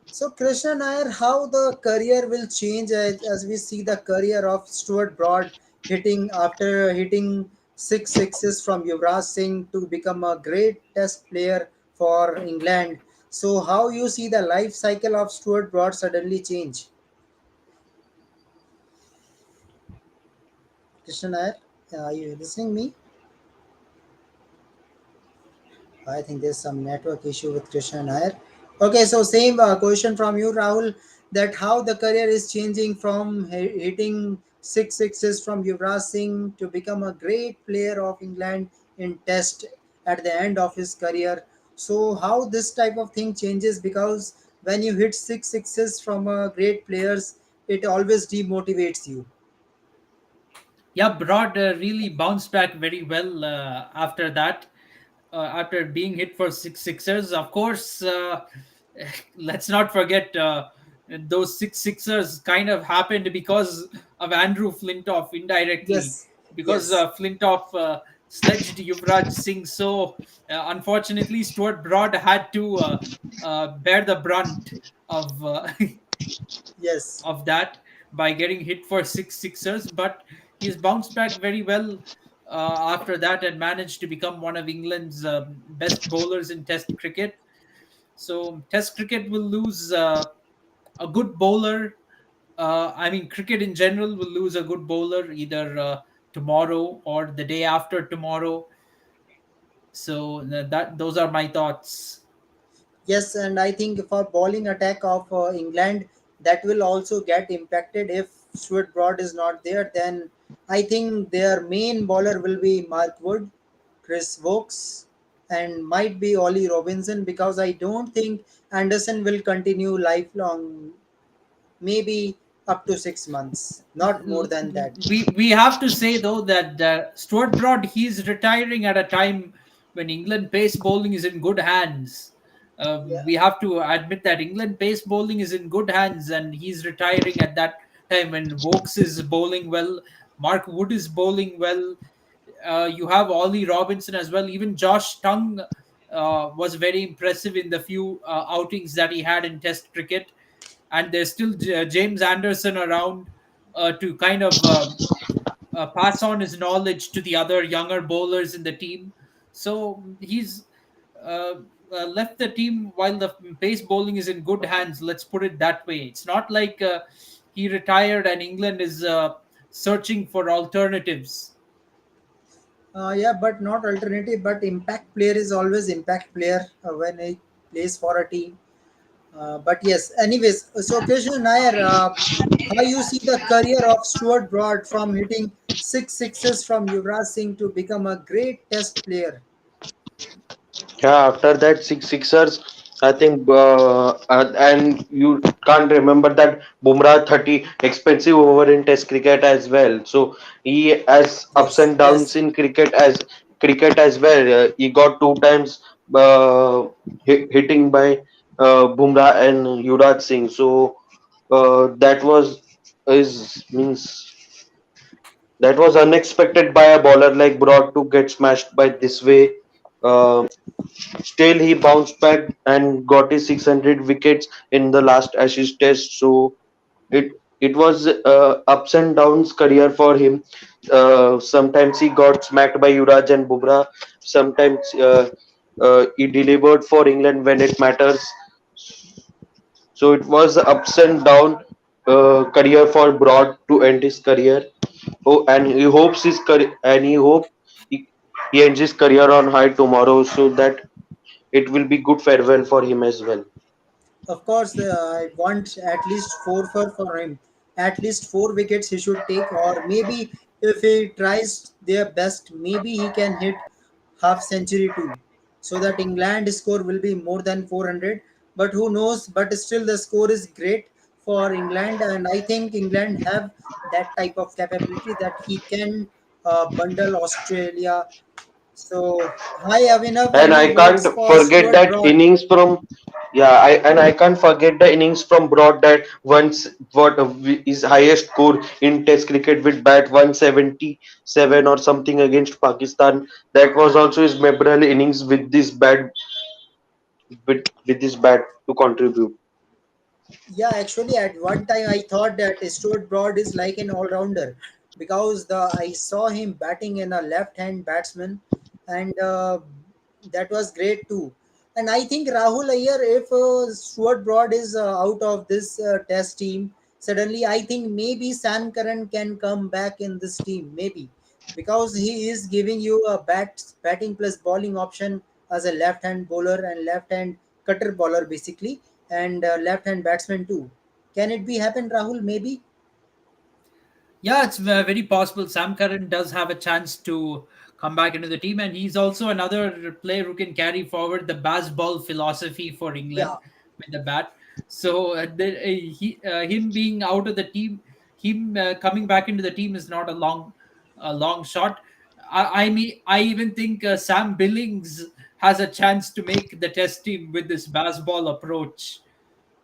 So, Krishna Nair, how the career will change as we see the career of Stuart Broad hitting after hitting six sixes from Yuvraj Singh to become a great test player for England. So, how you see the life cycle of Stuart Broad suddenly change? Krishna Nair, are you listening me? I think there's some network issue with Krishna Nair. Okay, so same question from you, Rahul. That how the career is changing from hitting six sixes from Yuvraj Singh to become a great player of England in Test at the end of his career. So how this type of thing changes, because when you hit six sixes from great players, it always demotivates you. Yeah, Broad really bounced back very well after that. After being hit for six sixers, of course, let's not forget those six sixers kind of happened because of Andrew Flintoff indirectly, Yes, because yes, Flintoff sledged Yuvraj Singh. So unfortunately, Stuart Broad had to bear the brunt of yes. of that by getting hit for six sixers, but he's bounced back very well after that and managed to become one of England's best bowlers in Test cricket. So, Test cricket will lose a good bowler. I mean, cricket in general will lose a good bowler either tomorrow or the day after tomorrow. So, that those are my thoughts. Yes, and I think for bowling attack of England, that will also get impacted if Stuart Broad is not there. Then I think their main bowler will be Mark Wood, Chris Vokes, and might be Ollie Robinson, because I don't think Anderson will continue lifelong. Maybe up to 6 months, not more than that. We have to say though that Stuart Broad, he's retiring at a time when England pace bowling is in good hands. Yeah. We have to admit that England pace bowling is in good hands, and he's retiring at that time when Vokes is bowling well, Mark Wood is bowling well. You have Ollie Robinson as well. Even Josh Tongue was very impressive in the few outings that he had in Test cricket, and there's still James Anderson around to kind of pass on his knowledge to the other younger bowlers in the team. So he's uh, left the team while the pace bowling is in good hands. Let's put it that way. It's not like he retired and England is searching for alternatives. Yeah, but not alternative, but impact player is always impact player when he plays for a team. But yes, anyways, so Krishna Nair, how you see the career of Stuart Broad from hitting six sixes from Yuvraj Singh to become a great test player? Yeah, after that six sixers, I think, and you can't remember that Bumrah 30 expensive over in Test cricket as well. So he has ups Yes, and downs yes. in cricket as well. He got two times hitting by Bumrah and Yuvraj Singh. So that was is means that was unexpected by a bowler like Broad to get smashed by this way. Uh, Still, he bounced back and got his 600 wickets in the last Ashes Test. So it was ups and downs career for him. Sometimes he got smacked by Yuvraj and Bumrah. Sometimes he delivered for England when it matters. So it was a ups and down career for Broad to end his career. Oh, and he hopes his career, and he ends his career on high tomorrow, so that it will be good farewell for him as well. Of course, I want at least for him. At least 4 wickets he should take, or maybe if he tries their best, maybe he can hit half century too, so that England score will be more than 400. But who knows? But still, the score is great for England, and I think England have that type of capability that he can bundle Australia. So, hi Avinav, And any I words can't for forget Stuart that Broad? innings from yeah, I can't forget the innings from Broad that once what his highest score in Test cricket with bat 177 or something against Pakistan. That was also his memorable innings with this bat with this bat to contribute. Yeah, actually, at one time I thought that Stuart Broad is like an all rounder. because the I saw him batting in a left-hand batsman, and that was great too. And I think Rahul Iyer, if Stuart Broad is out of this Test team, suddenly I think maybe Sam Curran can come back in this team, maybe because he is giving you a batting plus bowling option as a left-hand bowler and left-hand cutter bowler basically, and left-hand batsman too. Can it be happen, Rahul? Maybe. Yeah, it's very possible. Sam Curran does have a chance to come back into the team, and he's also another player who can carry forward the baseball philosophy for Yeah. England with the bat. So him being out of the team, him coming back into the team is not a long shot. I even think Sam Billings has a chance to make the Test team with this baseball approach.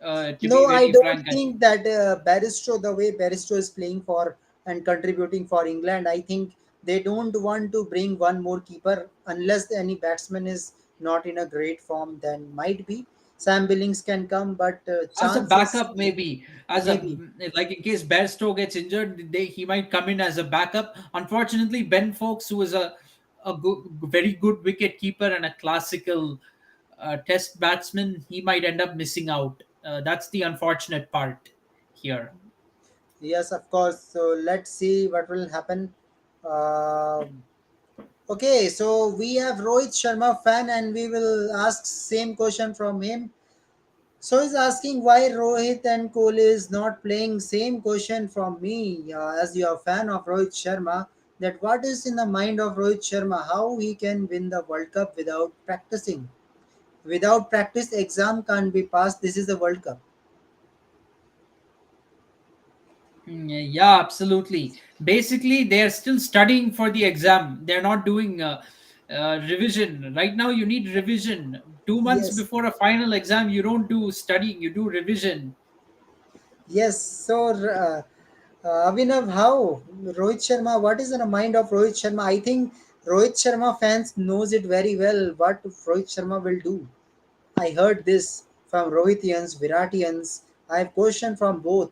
To be No, I very don't frank, think that Barristo, the way Barristo is playing for and contributing for England, I think they don't want to bring one more keeper unless any batsman is not in a great form. Then might be Sam Billings can come, but as a chances backup, maybe as a maybe. like in case Bairstow gets injured, he might come in as a backup. Unfortunately, Ben Foakes, who is very good wicket keeper and a classical Test batsman, he might end up missing out. That's the unfortunate part here. Yes, of course. So let's see what will happen. Okay, so we have Rohit Sharma fan, and we will ask same question from him. So he's asking why Rohit and Kohli is not playing. Same question from me, as you are a fan of Rohit Sharma. That what is in the mind of Rohit Sharma? How he can win the World Cup without practicing? Without practice, exam can't be passed. This is the World Cup. Yeah, absolutely. Basically, they're still studying for the exam. They're not doing revision. Right now, you need revision. 2 months Yes, before a final exam, you don't do studying, you do revision. yes. So, Abhinav, how Rohit Sharma? What is in the mind of Rohit Sharma? I think Rohit Sharma fans knows it very well. What Rohit Sharma will do. I heard this from Rohitians, Viratians. I have question from both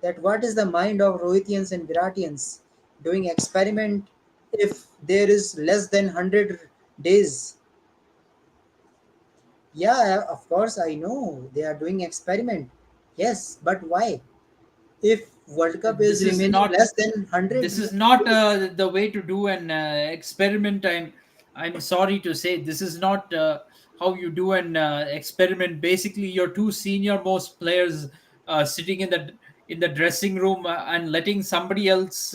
that what is the mind of Rohitians and Viratians doing experiment if there is less than 100 days. Yeah, of course I know they are doing experiment. Yes, but why? If World Cup is This is remaining not less than 100 days. the way to do an experiment. I'm sorry to say this is not how you do an experiment. Basically, your two senior most players sitting in the dressing room and letting somebody else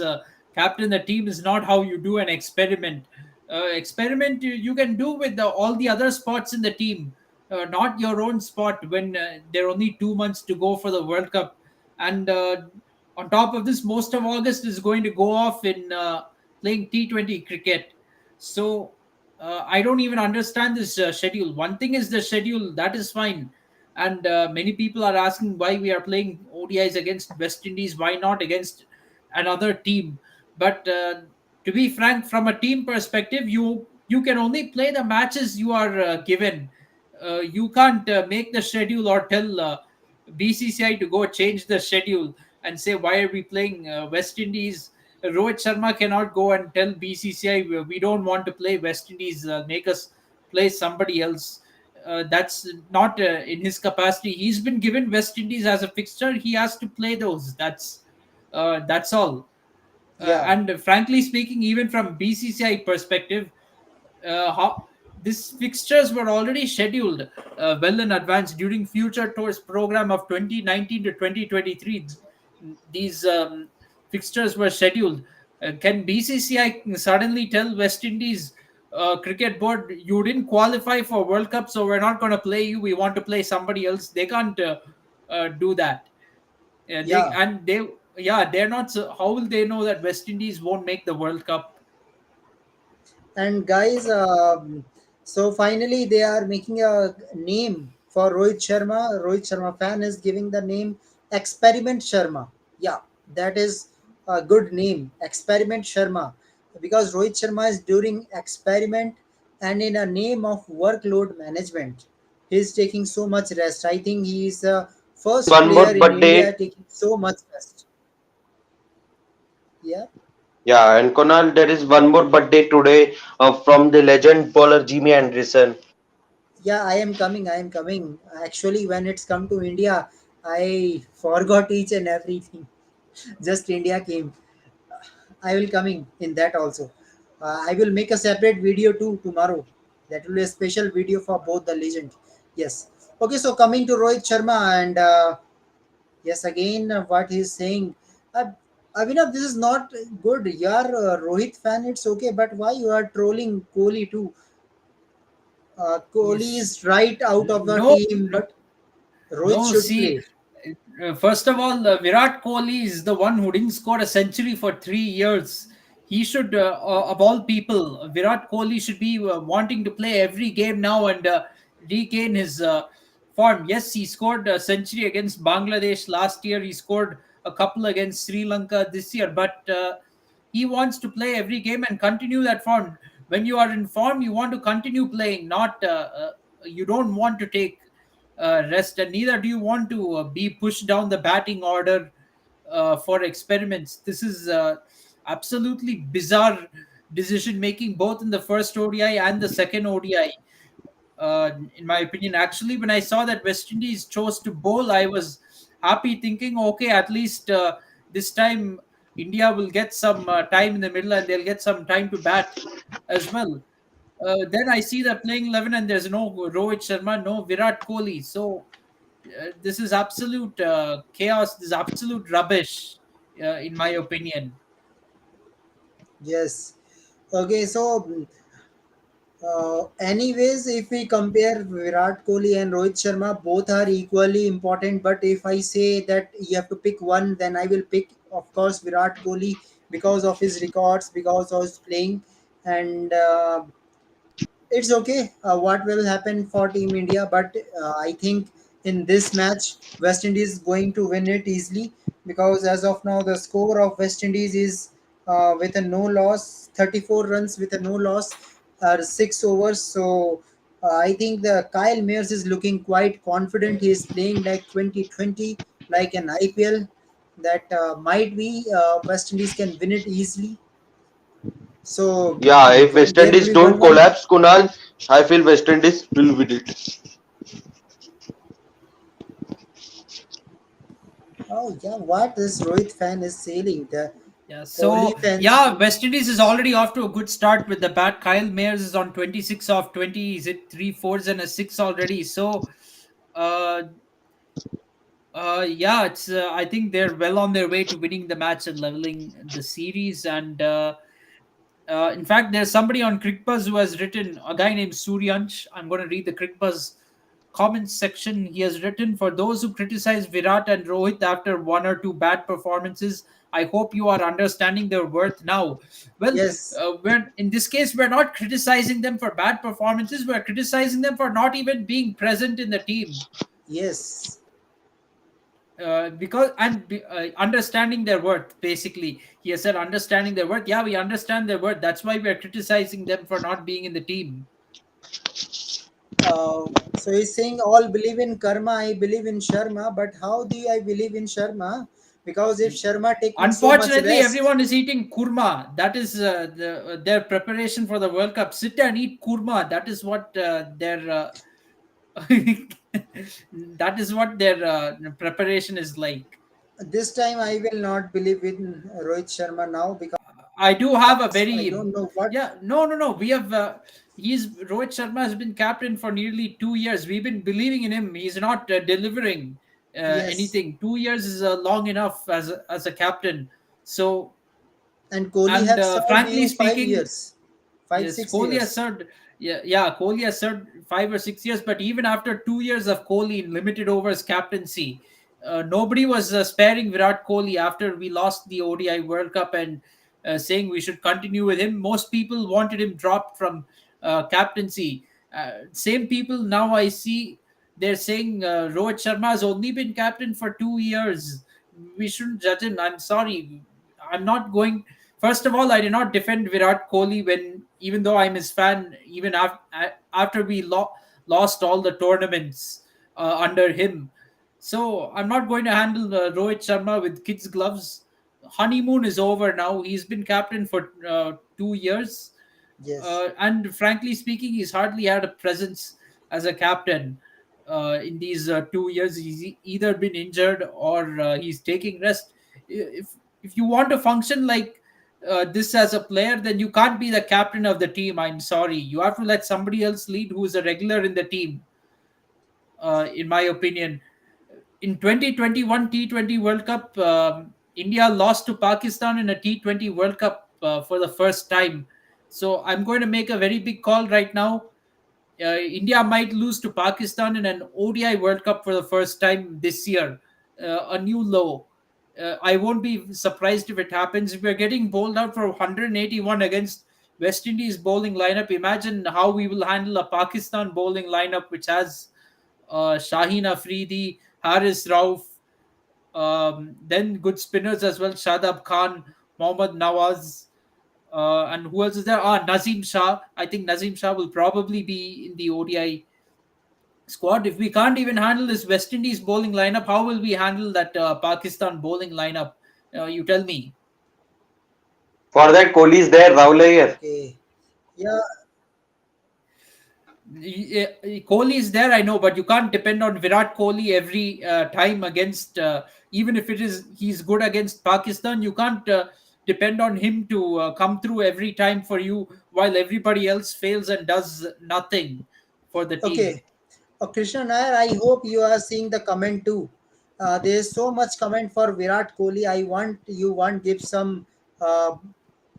captain the team is not how you do an experiment. Experiment you can do with all the other spots in the team, not your own spot when there are only 2 months to go for the World Cup. And on top of this, most of August is going to go off in playing T20 cricket. So I don't even understand this schedule. One thing is the schedule, that is fine. And many people are asking why we are playing ODIs against West Indies, why not against another team. But to be frank, from a team perspective, you can only play the matches you are given. You can't make the schedule or tell BCCI to go change the schedule and say why are we playing West Indies. Rohit Sharma cannot go and tell BCCI we don't want to play West Indies. Make us play somebody else. That's not in his capacity. He's been given West Indies as a fixture. He has to play those. That's all. Yeah, And frankly speaking, even from BCCI perspective, how these fixtures were already scheduled well in advance during future tours program of 2019 to 2023. These fixtures were scheduled. Can BCCI suddenly tell West Indies cricket board you didn't qualify for World Cup, so we're not going to play you, we want to play somebody else? They can't do that. They yeah. and they Yeah, they're not. How will they know that West Indies won't make the World Cup? And guys, so finally they are making a name for Rohit Sharma. Rohit Sharma fan is giving the name Experiment Sharma. Yeah, that is a good name, Experiment Sharma, because Rohit Sharma is doing experiment and in a name of workload management. He is taking so much rest. I think he is the first One more player in birthday. India taking so much rest. Yeah. Yeah, and Konal, there is one more birthday today from the legend bowler Jimmy Anderson. Yeah, I am coming. I am coming. Actually, when it's come to India, I forgot each and everything. Just India came. I will coming in that also. I will make a separate video too tomorrow. That will be a special video for both the legend. Yes. Okay, so coming to Rohit Sharma and yes, again what he's saying. Uh, Abhinav, this is not good. You are a Rohit fan, it's okay, but why you are trolling Kohli too? Kohli Yes. is right out of the No, team, but Rohit no, should see, play. first of all, Virat Kohli is the one who didn't score a century for 3 years. He should, of all people, Virat Kohli should be wanting to play every game now and regain his form. Yes, he scored a century against Bangladesh last year. He scored a couple against Sri Lanka this year, but he wants to play every game and continue that form. When you are in form, you want to continue playing, not you don't want to take rest, and neither do you want to be pushed down the batting order for experiments. This is absolutely bizarre decision making, both in the first ODI and the second ODI. In my opinion, actually, when I saw that West Indies chose to bowl, I was happy, thinking, okay, at least this time India will get some time in the middle and they'll get some time to bat as well. Then I see the playing 11 and there's no Rohit Sharma, no Virat Kohli. So this is absolute chaos. This is absolute rubbish, in my opinion. Yes. Okay, so anyways, if we compare Virat Kohli and Rohit Sharma, both are equally important. But if I say that you have to pick one, then I will pick, of course, Virat Kohli because of his records, because of his playing, and it's okay what will happen for team India, but I think in this match West Indies is going to win it easily, because as of now the score of West Indies is with a no loss, 34 runs with a no loss, 6 overs. So I think the Kyle Mayers is looking quite confident. He is playing like 2020, like an IPL, that might be West Indies can win it easily. So Yeah, if when West there will Indies be don't 1-1. collapse, Kunal, I feel West Indies will win it. Oh yeah, what this Rohit fan is saying? The Yeah, Kohli so fans. yeah, West Indies is already off to a good start with the bat. Kyle Mayers is on 26 of 20. He's hit three fours and a six already. So, uh, yeah, it's. I think they're well on their way to winning the match and leveling the series. And in fact, there's somebody on CricBuzz who has written, a guy named Suryansh. I'm going to read the CricBuzz comments section. He has written, for those who criticize Virat and Rohit after one or two bad performances, I hope you are understanding their worth now. Well, Yes, we're in this case, we're not criticizing them for bad performances. We're criticizing them for not even being present in the team. yes. Because and understanding their worth, basically he has said understanding their worth. Yeah, we understand their worth, that's why we're criticizing them for not being in the team. So he's saying all believe in karma. I believe in Sharma, but how do I believe in Sharma? Because if Sharma taking so much Unfortunately, rest, everyone is eating kurma. That is their preparation for the World Cup. Sit and eat kurma. That is what their that is what their preparation is like. this time I will not believe in Rohit Sharma now, because I do have a I very, don't know what. yeah, no. We have he's Rohit Sharma has been captain for nearly 2 years. We've been believing in him. He's not delivering Yes, anything. 2 years is long enough as a captain. So, and Kohli and have served frankly you five speaking, years, five yes, six Kohli has years. served. Yeah, Kohli has served 5 or 6 years. But even after 2 years of Kohli in limited overs captaincy, nobody was sparing Virat Kohli after we lost the ODI World Cup and saying we should continue with him. Most people wanted him dropped from captaincy. Same people now I see, they're saying Rohit Sharma has only been captain for 2 years. We shouldn't judge him. I'm sorry. I'm not going. First of all, I did not defend Virat Kohli when, even though I'm his fan, even after we lost all the tournaments under him. So I'm not going to handle Rohit Sharma with kids' gloves. honeymoon is over now. He's been captain for 2 years, Yes. and frankly speaking, he's hardly had a presence as a captain in these 2 years. He's either been injured or he's taking rest. If you want to function like this as a player, then you can't be the captain of the team. I'm sorry, you have to let somebody else lead who is a regular in the team. In my opinion, in 2021 T20 World Cup, India lost to Pakistan in a T20 World Cup for the first time. So I'm going to make a very big call right now. India might lose to Pakistan in an ODI World Cup for the first time this year, a new low. I won't be surprised if it happens. If we're getting bowled out for 181 against West Indies bowling lineup, imagine how we will handle a Pakistan bowling lineup which has Shaheen Afridi, Haris Rauf, then good spinners as well, Shadab Khan, Mohammad Nawaz, and who else is there? Nazim Shah. I think Nazim Shah will probably be in the ODI squad. If we can't even handle this West Indies bowling lineup, how will we handle that Pakistan bowling lineup? You tell me. For that, Kohli is there, Rahul Iyer. Okay. Yeah. Kohli is there, I know, but you can't depend on Virat Kohli every time against, even if it is he's good against Pakistan, you can't depend on him to come through every time for you while everybody else fails and does nothing for the team. Okay. Krishna Nair, I hope you are seeing the comment too. There is so much comment for Virat Kohli. I want you want give some uh,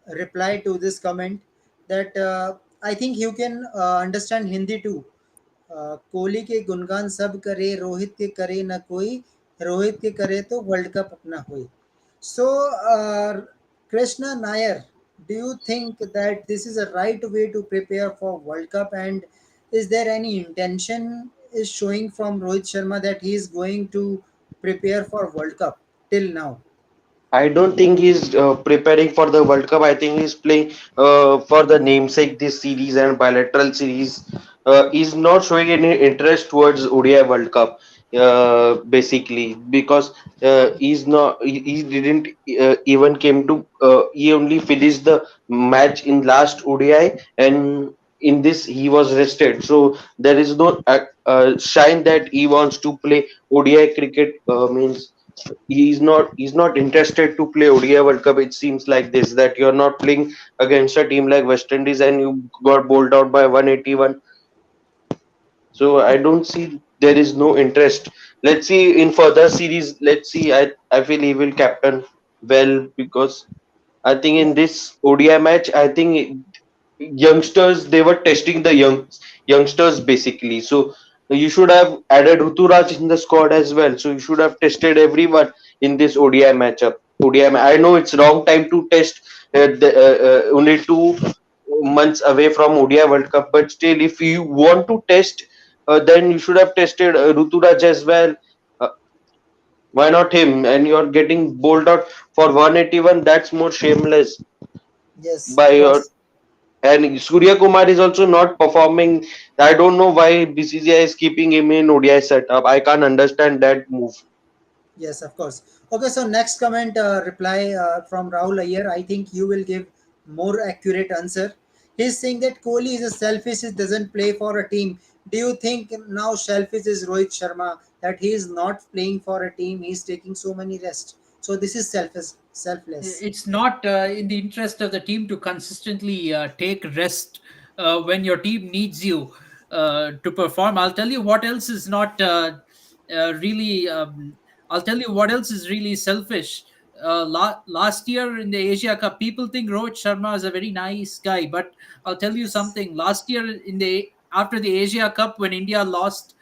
reply to this comment that I think you can understand Hindi too. Kohli के गुणगान सब करे रोहित के करे न कोई रोहित के करे तो वर्ल्ड कप अपना होई so Krishna Nair, do you think that this is a right way to prepare for World Cup, and is there any intention is showing from Rohit Sharma that he is going to prepare for World Cup till now? I don't think he's preparing for the World Cup. I think he's playing for the namesake this series and bilateral series. He's not showing any interest towards ODI World Cup, basically because he didn't even came to he only finished the match in last ODI, and in this he was rested. So there is no sign that he wants to play ODI cricket. Means he's not interested to play ODI World Cup. It seems like this, that you're not playing against a team like West Indies and you got bowled out by 181. So I don't see, there is no interest. Let's see in further series. Let's see. I feel he will captain well, because I think Yeah. in this ODI match, I think youngsters, they were testing the youngsters basically. So you should have added Ruturaj in the squad as well. So you should have tested everyone in this ODI matchup. I know it's wrong time to test, only 2 months away from ODI World Cup, but still, if you want to test, then you should have tested Ruturaj as well. Uh, why not him? And you're getting bowled out for 181. That's more shameless Yes, by of your. course. And Surya Kumar is also not performing. I don't know why BCCI is keeping him in ODI setup. I can't understand that move. Yes, of course. Okay, so next comment reply from Rahul Iyer. I think you will give more accurate answer. He's saying that Kohli is a selfish, he doesn't play for a team. Do you think now selfish is Rohit Sharma, that he is not playing for a team, he's taking so many rest. So this is selfish, selfless. It's not in the interest of the team to consistently take rest when your team needs you to perform. I'll tell you what else is not really. I'll tell you what else is really selfish. Last year in the Asia Cup, people think Rohit Sharma is a very nice guy, but I'll tell you Yes. something. Last year in the after the Asia Cup, when India lost,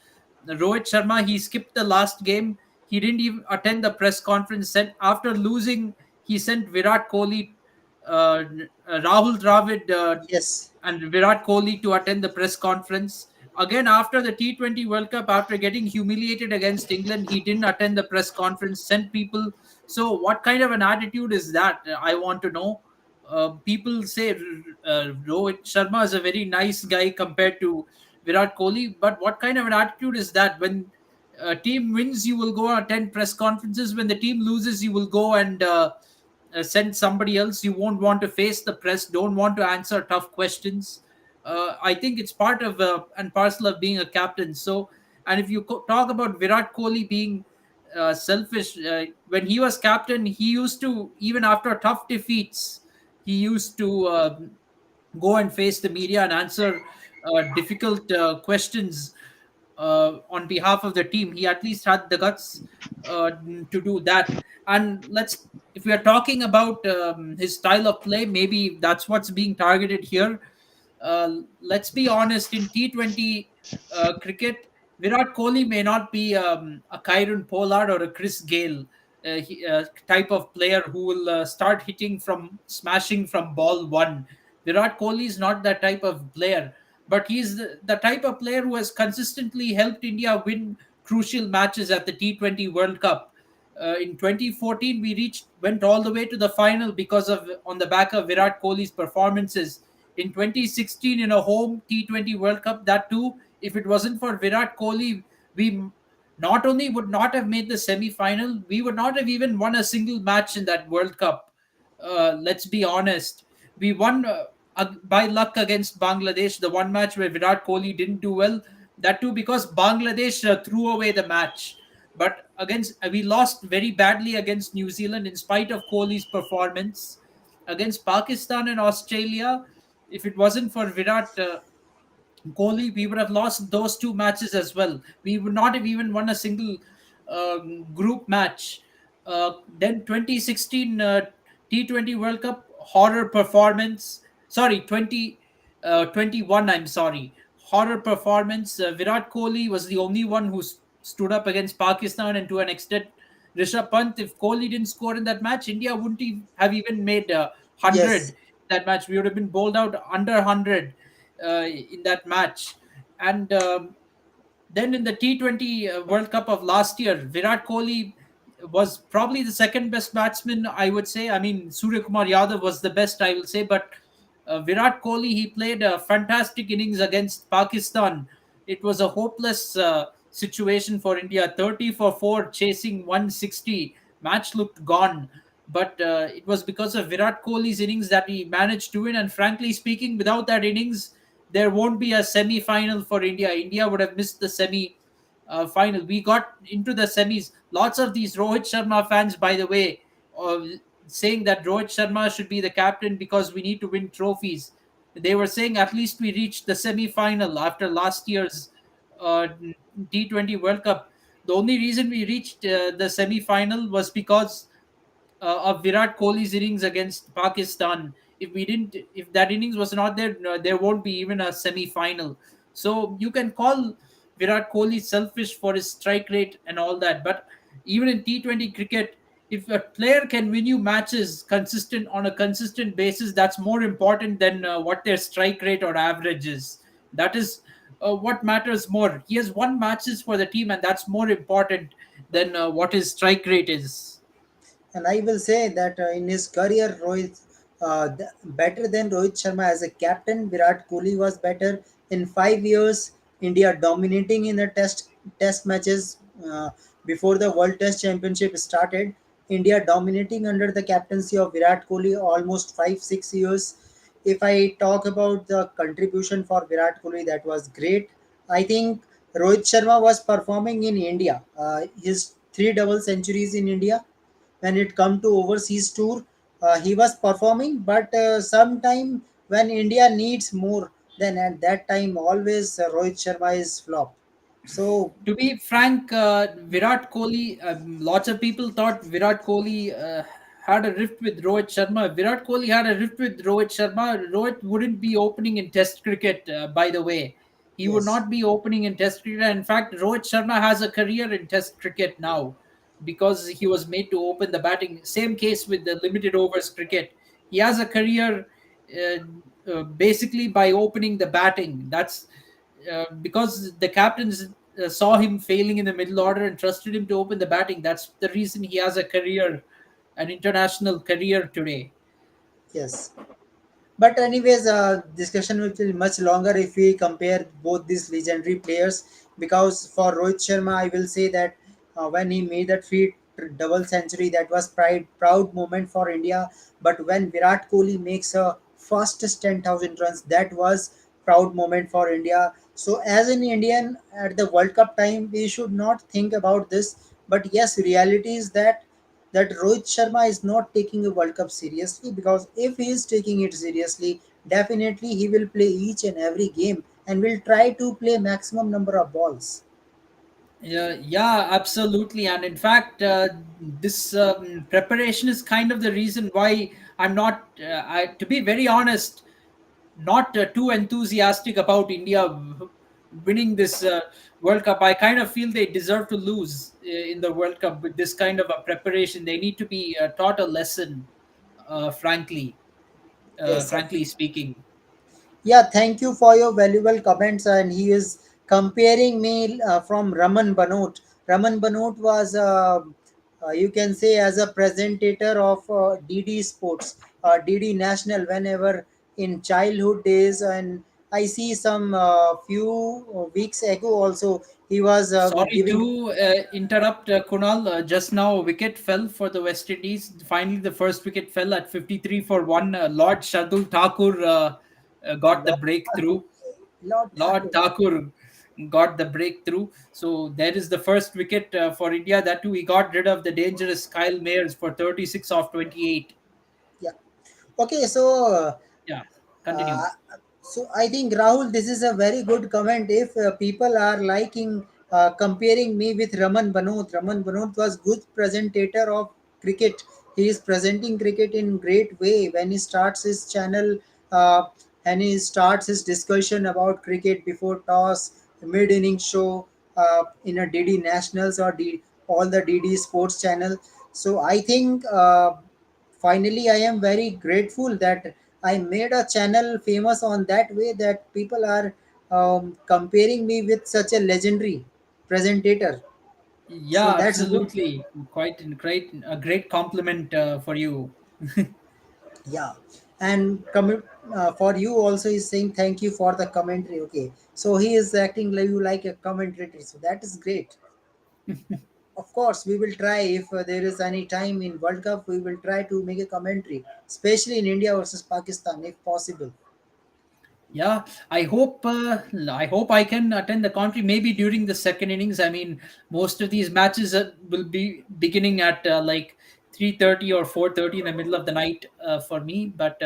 Rohit Sharma, he skipped the last game. He didn't even attend the press conference. Said after losing, he sent Virat Kohli, Rahul Dravid, Yes. and Virat Kohli to attend the press conference. Again, after the T20 World Cup, after getting humiliated against England, he didn't attend the press conference, sent people. So, what kind of an attitude is that? I want to know. People say Rohit Sharma is a very nice guy compared to Virat Kohli, but what kind of an attitude is that? When a team wins, you will go and attend press conferences. When the team loses, you will go and send somebody else. You won't want to face the press, don't want to answer tough questions. I think it's part of and parcel of being a captain. So, and if you talk about Virat Kohli being selfish, when he was captain, he used to, even after tough defeats, he used to go and face the media and answer difficult questions on behalf of the team. He at least had the guts to do that. And if we are talking about his style of play, maybe that's what's being targeted here. Let's be honest, in T20 cricket, Virat Kohli may not be a Kyron Pollard or a Chris Gale type of player who will start hitting from smashing from ball one. Virat Kohli is not that type of player, but he's the type of player who has consistently helped India win crucial matches at the T20 World Cup. In 2014, we went all the way to the final because of on the back of Virat Kohli's performances. In 2016, in a home T20 World Cup, that too, if it wasn't for Virat Kohli, we not only would not have made the semi-final, we would not have even won a single match in that World Cup. Let's be honest. We won by luck against Bangladesh, the one match where Virat Kohli didn't do well. That too because Bangladesh threw away the match. But against we lost very badly against New Zealand in spite of Kohli's performance. Against Pakistan and Australia, if it wasn't for Virat Kohli, we would have lost those two matches as well. We would not have even won a single group match. Then 2016 T20 World Cup horror performance. Sorry, 2021. I'm sorry, horror performance. Virat Kohli was the only one who stood up against Pakistan, and to an extent, Rishabh Pant. If Kohli didn't score in that match, India wouldn't have even made 100 Yes, that match. We would have been bowled out under 100 in that match. And then in the T20 World Cup of last year, Virat Kohli was probably the second best batsman, I would say. I mean, Surya Kumar Yadav was the best, I will say, but Virat Kohli, he played a fantastic innings against Pakistan. It was a hopeless situation for India. 30 for 4, chasing 160. Match looked gone. But it was because of Virat Kohli's innings that we managed to win. And frankly speaking, without that innings, there won't be a semi final for India. India would have missed the semi final. We got into the semis. Lots of these Rohit Sharma fans, by the way, uh, saying that Rohit Sharma should be the captain because we need to win trophies. They were saying at least we reached the semi final after last year's uh, T20 World Cup. The only reason we reached the semi final was because of Virat Kohli's innings against Pakistan. If that innings was not there, no, there won't be even a semi-final. So you can call Virat Kohli selfish for his strike rate and all that, but even in T20 cricket, if a player can win you matches consistent on a consistent basis, that's more important than what their strike rate or average is. That is what matters more. He has won matches for the team, and that's more important than what his strike rate is. and I will say that in his career, better than Rohit Sharma as a captain. Virat Kohli was better in 5 years. India dominating in the test matches before the World Test Championship started. India dominating under the captaincy of Virat Kohli almost 5 6 years. If I talk about the contribution for Virat Kohli, that was great. I think Rohit Sharma was performing in India. His three double centuries in India when it come to overseas tour, he was performing, but sometime when India needs more, then at that time always Rohit Sharma is flop. So To be frank, Virat Kohli, lots of people thought Virat Kohli had a rift with Rohit Sharma. Virat Kohli had a rift with Rohit Sharma. Rohit wouldn't be opening in Test cricket, by the way. He would yes, not be opening in Test cricket. In fact, Rohit Sharma has a career in Test cricket now because he was made to open the batting. Same case with the limited overs cricket. He has a career basically by opening the batting. That's because the captains saw him failing in the middle order and trusted him to open the batting. That's the reason he has a career, an international career today. yes. But anyways, discussion will be much longer if we compare both these legendary players. Because for Rohit Sharma, I will say that when he made that free double century. That was proud moment for India. But when Virat Kohli makes a fastest 10,000 runs, that was proud moment for India. So as an Indian at the World Cup time, we should not think about this. But yes, reality is that Rohit Sharma is not taking a World Cup seriously, because if he is taking it seriously, definitely he will play each and every game and will try to play maximum number of balls. Yeah, yeah, absolutely. And in fact, this preparation is kind of the reason why I'm not, to be very honest, not too enthusiastic about India winning this World Cup. I kind of feel they deserve to lose in the World Cup with this kind of a preparation. They need to be taught a lesson, frankly, Yes, frankly speaking. yeah, thank you for your valuable comments. And he is comparing me from Raman Banot. Raman Banot was, you can say, as a presentator of DD Sports, DD National, whenever in childhood days. And I see some few weeks ago also he was Sorry giving. to interrupt, Kunal. Just now, a wicket fell for the West Indies. Finally, the first wicket fell at 53 for 1. Lord Shardul Thakur got the Lord Thakur. breakthrough. Lord Lord Thakur. Thakur got the breakthrough. So there is the first wicket for India. That too, he got rid of the dangerous Kyle Mayers for 36 of 28. Yeah. Okay, so Yeah, Uh, continue. so I think Rahul, this is a very good comment. If people are liking comparing me with Raman Banot was good presentator of cricket. He is presenting cricket in great way when he starts his channel, uh, and he starts his discussion about cricket before toss, mid inning show in a DD Nationals or all the DD Sports channel. So I think. Finally, I am very grateful that I made a channel famous on that way, that people are comparing me with such a legendary presentator. So Yeah, that's good. absolutely. Quite a great compliment for you. Yeah. And for you also is saying thank you for the commentary. Okay. So he is acting like you like a commentator. So that is great. Of course, we will try if there is any time in World Cup. We will try to make a commentary, especially in India versus Pakistan, if possible. Yeah, I hope I can attend the country maybe during the second innings. I mean, most of these matches will be beginning at like 3:30 or 4:30 in the middle of the night for me. But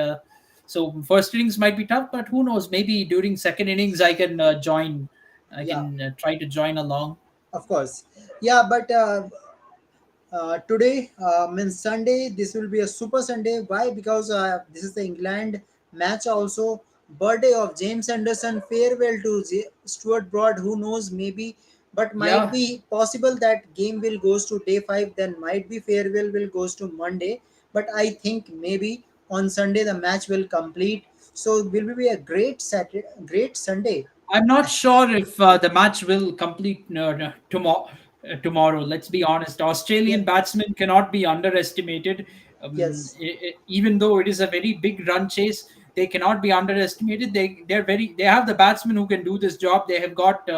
so first innings might be tough, but who knows? Maybe during second innings I can join. I Yeah, can try to join along. of course. Yeah, but today means Sunday. This will be a super Sunday. Why? Because this is the England match also. Birthday of James Anderson. Farewell to Stuart Broad. Who knows? Maybe, but might Yeah, be possible that game will goes to day 5. Then might be farewell will goes to Monday. But I think maybe on Sunday the match will complete. So will be a great Saturday, great Sunday. I'm not sure if the match will complete tomorrow. Tomorrow, let's be honest. Yeah. Australian batsmen cannot be underestimated. Yes. Even though it is a very big run chase, they cannot be underestimated. They have the batsmen who can do this job. They have got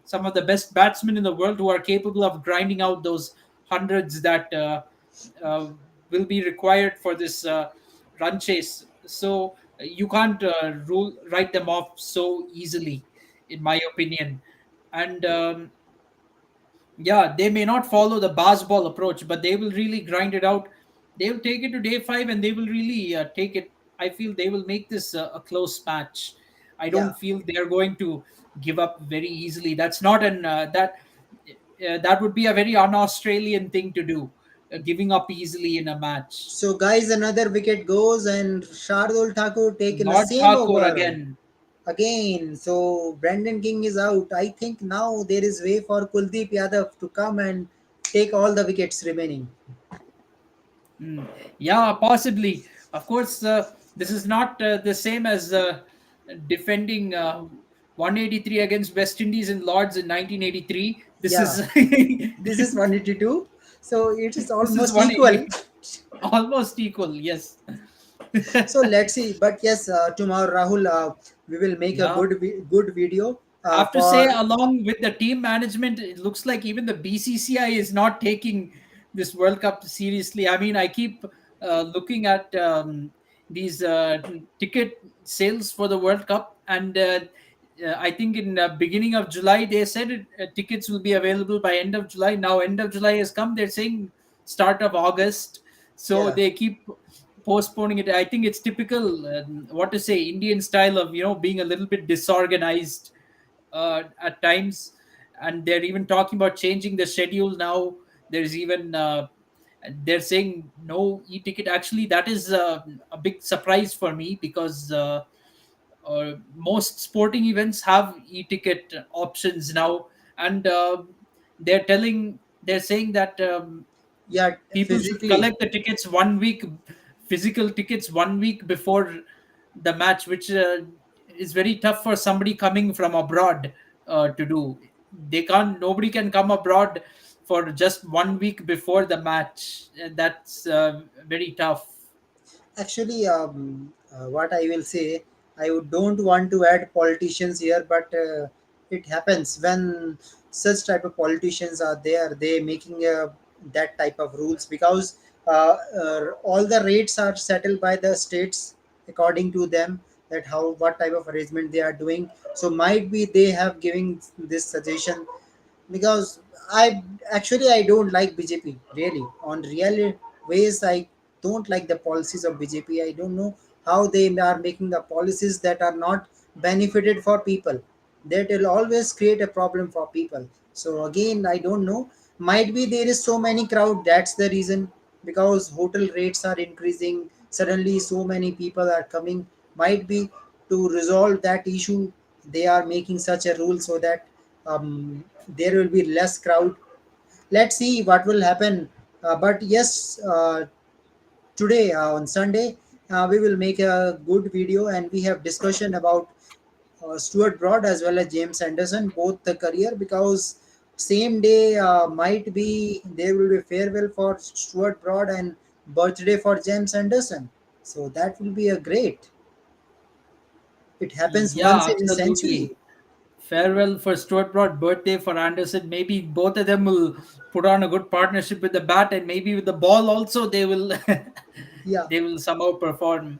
some of the best batsmen in the world who are capable of grinding out those hundreds that uh, will be required for this run chase. So you can't rule write them off so easily, in my opinion. And yeah, they may not follow the baseball approach, but they will really grind it out. They will take it to day 5, and they will really take it. I feel they will make this a close match. I Yeah. don't feel they are going to give up very easily. That's not an that would be a very un-Australian thing to do, giving up easily in a match. So, guys, another wicket goes and Shardul Thakur taken the Lord same Thakur over again. again. So, Brandon King is out. I think now there is way for Kuldeep Yadav to come and take all the wickets remaining. Mm. Yeah, possibly. Of course, this is not the same as defending 183 against West Indies in Lords in 1983. This Yeah, is this is 182. So, it is this is almost equal. 180, almost equal. Yes. So, let's see. But yes, tomorrow, Rahul, we will make a Yeah. good video I have to say, for. along with the team management, it looks like even the BCCI is not taking this World Cup seriously. I mean, I keep looking at these ticket sales for the World Cup, and I think in beginning of July they said tickets will be available by end of July. Now end of July has come. They're saying start of August, so Yeah. they keep postponing it. I think it's typical, what to say, Indian style of being a little bit disorganized at times, and they're even talking about changing the schedule now. There's even they're saying no e-ticket. Actually, that is a big surprise for me because most sporting events have e-ticket options now, and they're saying that Yeah, people should physically. collect the tickets 1 week, physical tickets 1 week before the match, which is very tough for somebody coming from abroad to do. They can't, nobody can come abroad for just 1 week before the match. That's very tough. Actually, what I will say, don't want to add politicians here, but it happens when such type of politicians are there. They making that type of rules because all the rates are settled by the states according to them, that how what type of arrangement they are doing. So might be they have giving this suggestion, because I don't like BJP really. On real ways, I don't like the policies of BJP. I don't know how they are making the policies that are not benefited for people. That will always create a problem for people. So again, I don't know. Might be there is so many crowd. That's the reason, because hotel rates are increasing. Suddenly, so many people are coming. Might be to resolve that issue, they are making such a rule so that there will be less crowd. Let's see what will happen. But yes, today on Sunday, we will make a good video and we have discussion about Stuart Broad as well as James Anderson, both the career, because same day might be there will be farewell for Stuart Broad and birthday for James Anderson. So that will be a great. It happens once Yeah, in a century. absolutely. Farewell for Stuart Broad, birthday for Anderson. Maybe both of them will put on a good partnership with the bat, and maybe with the ball also they will Yeah, they will somehow perform.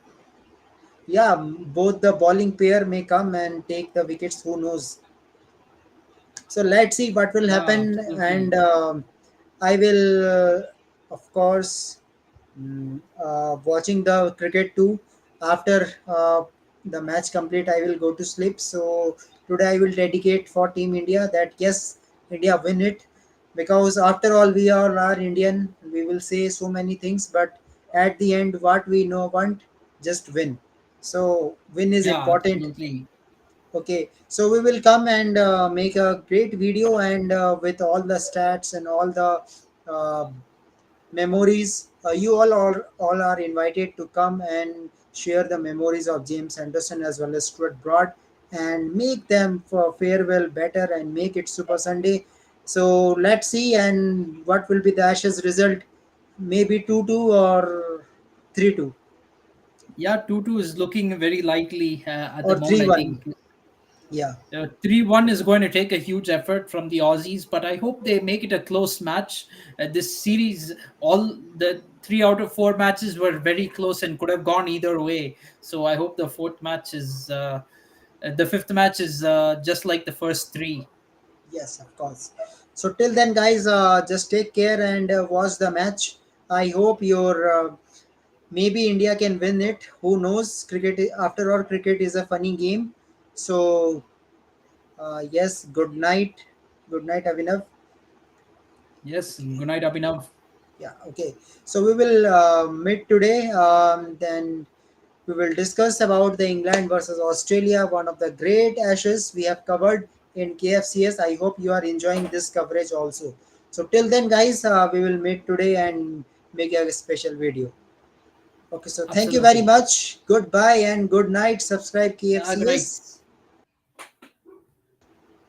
yeah. Both the bowling pair may come and take the wickets. Who knows? So let's see what will Yeah, happen, absolutely. and I will, of course, watching the cricket too. After the match complete, I will go to sleep. So today I will dedicate for Team India, that yes, India win it, because after all we all are Indian. We will say so many things, but at the end, what we know want, just win. So win is Yeah, important. absolutely. Okay, so we will come and make a great video, and with all the stats and all the uh, memories. You all are invited to come and share the memories of James Anderson as well as Stuart Broad, and make them for farewell better and make it Super Sunday. So let's see, and what will be the Ashes result? Maybe 2-2 or 3-2 Yeah, 2-2 is looking very likely at the or moment. I 3-1. think Yeah. 3-1 is going to take a huge effort from the Aussies, but I hope they make it a close match. This series, all the 3 out of 4 matches were very close and could have gone either way. So I hope the fifth match is just like the first three. Yes, of course. So till then, guys, just take care and watch the match. I hope your maybe India can win it. Who knows? After all, cricket is a funny game. So yes, good night. Good night, Avinav. Yes, good night, Abhinav. Yeah, okay. So we will meet today. Then we will discuss about the England versus Australia, one of the great ashes we have covered in KFCS. I hope you are enjoying this coverage also. So till then, guys, we will meet today and make a special video. Okay, so thank you very Absolutely. much. Goodbye and good night. Subscribe Good night. KFCS.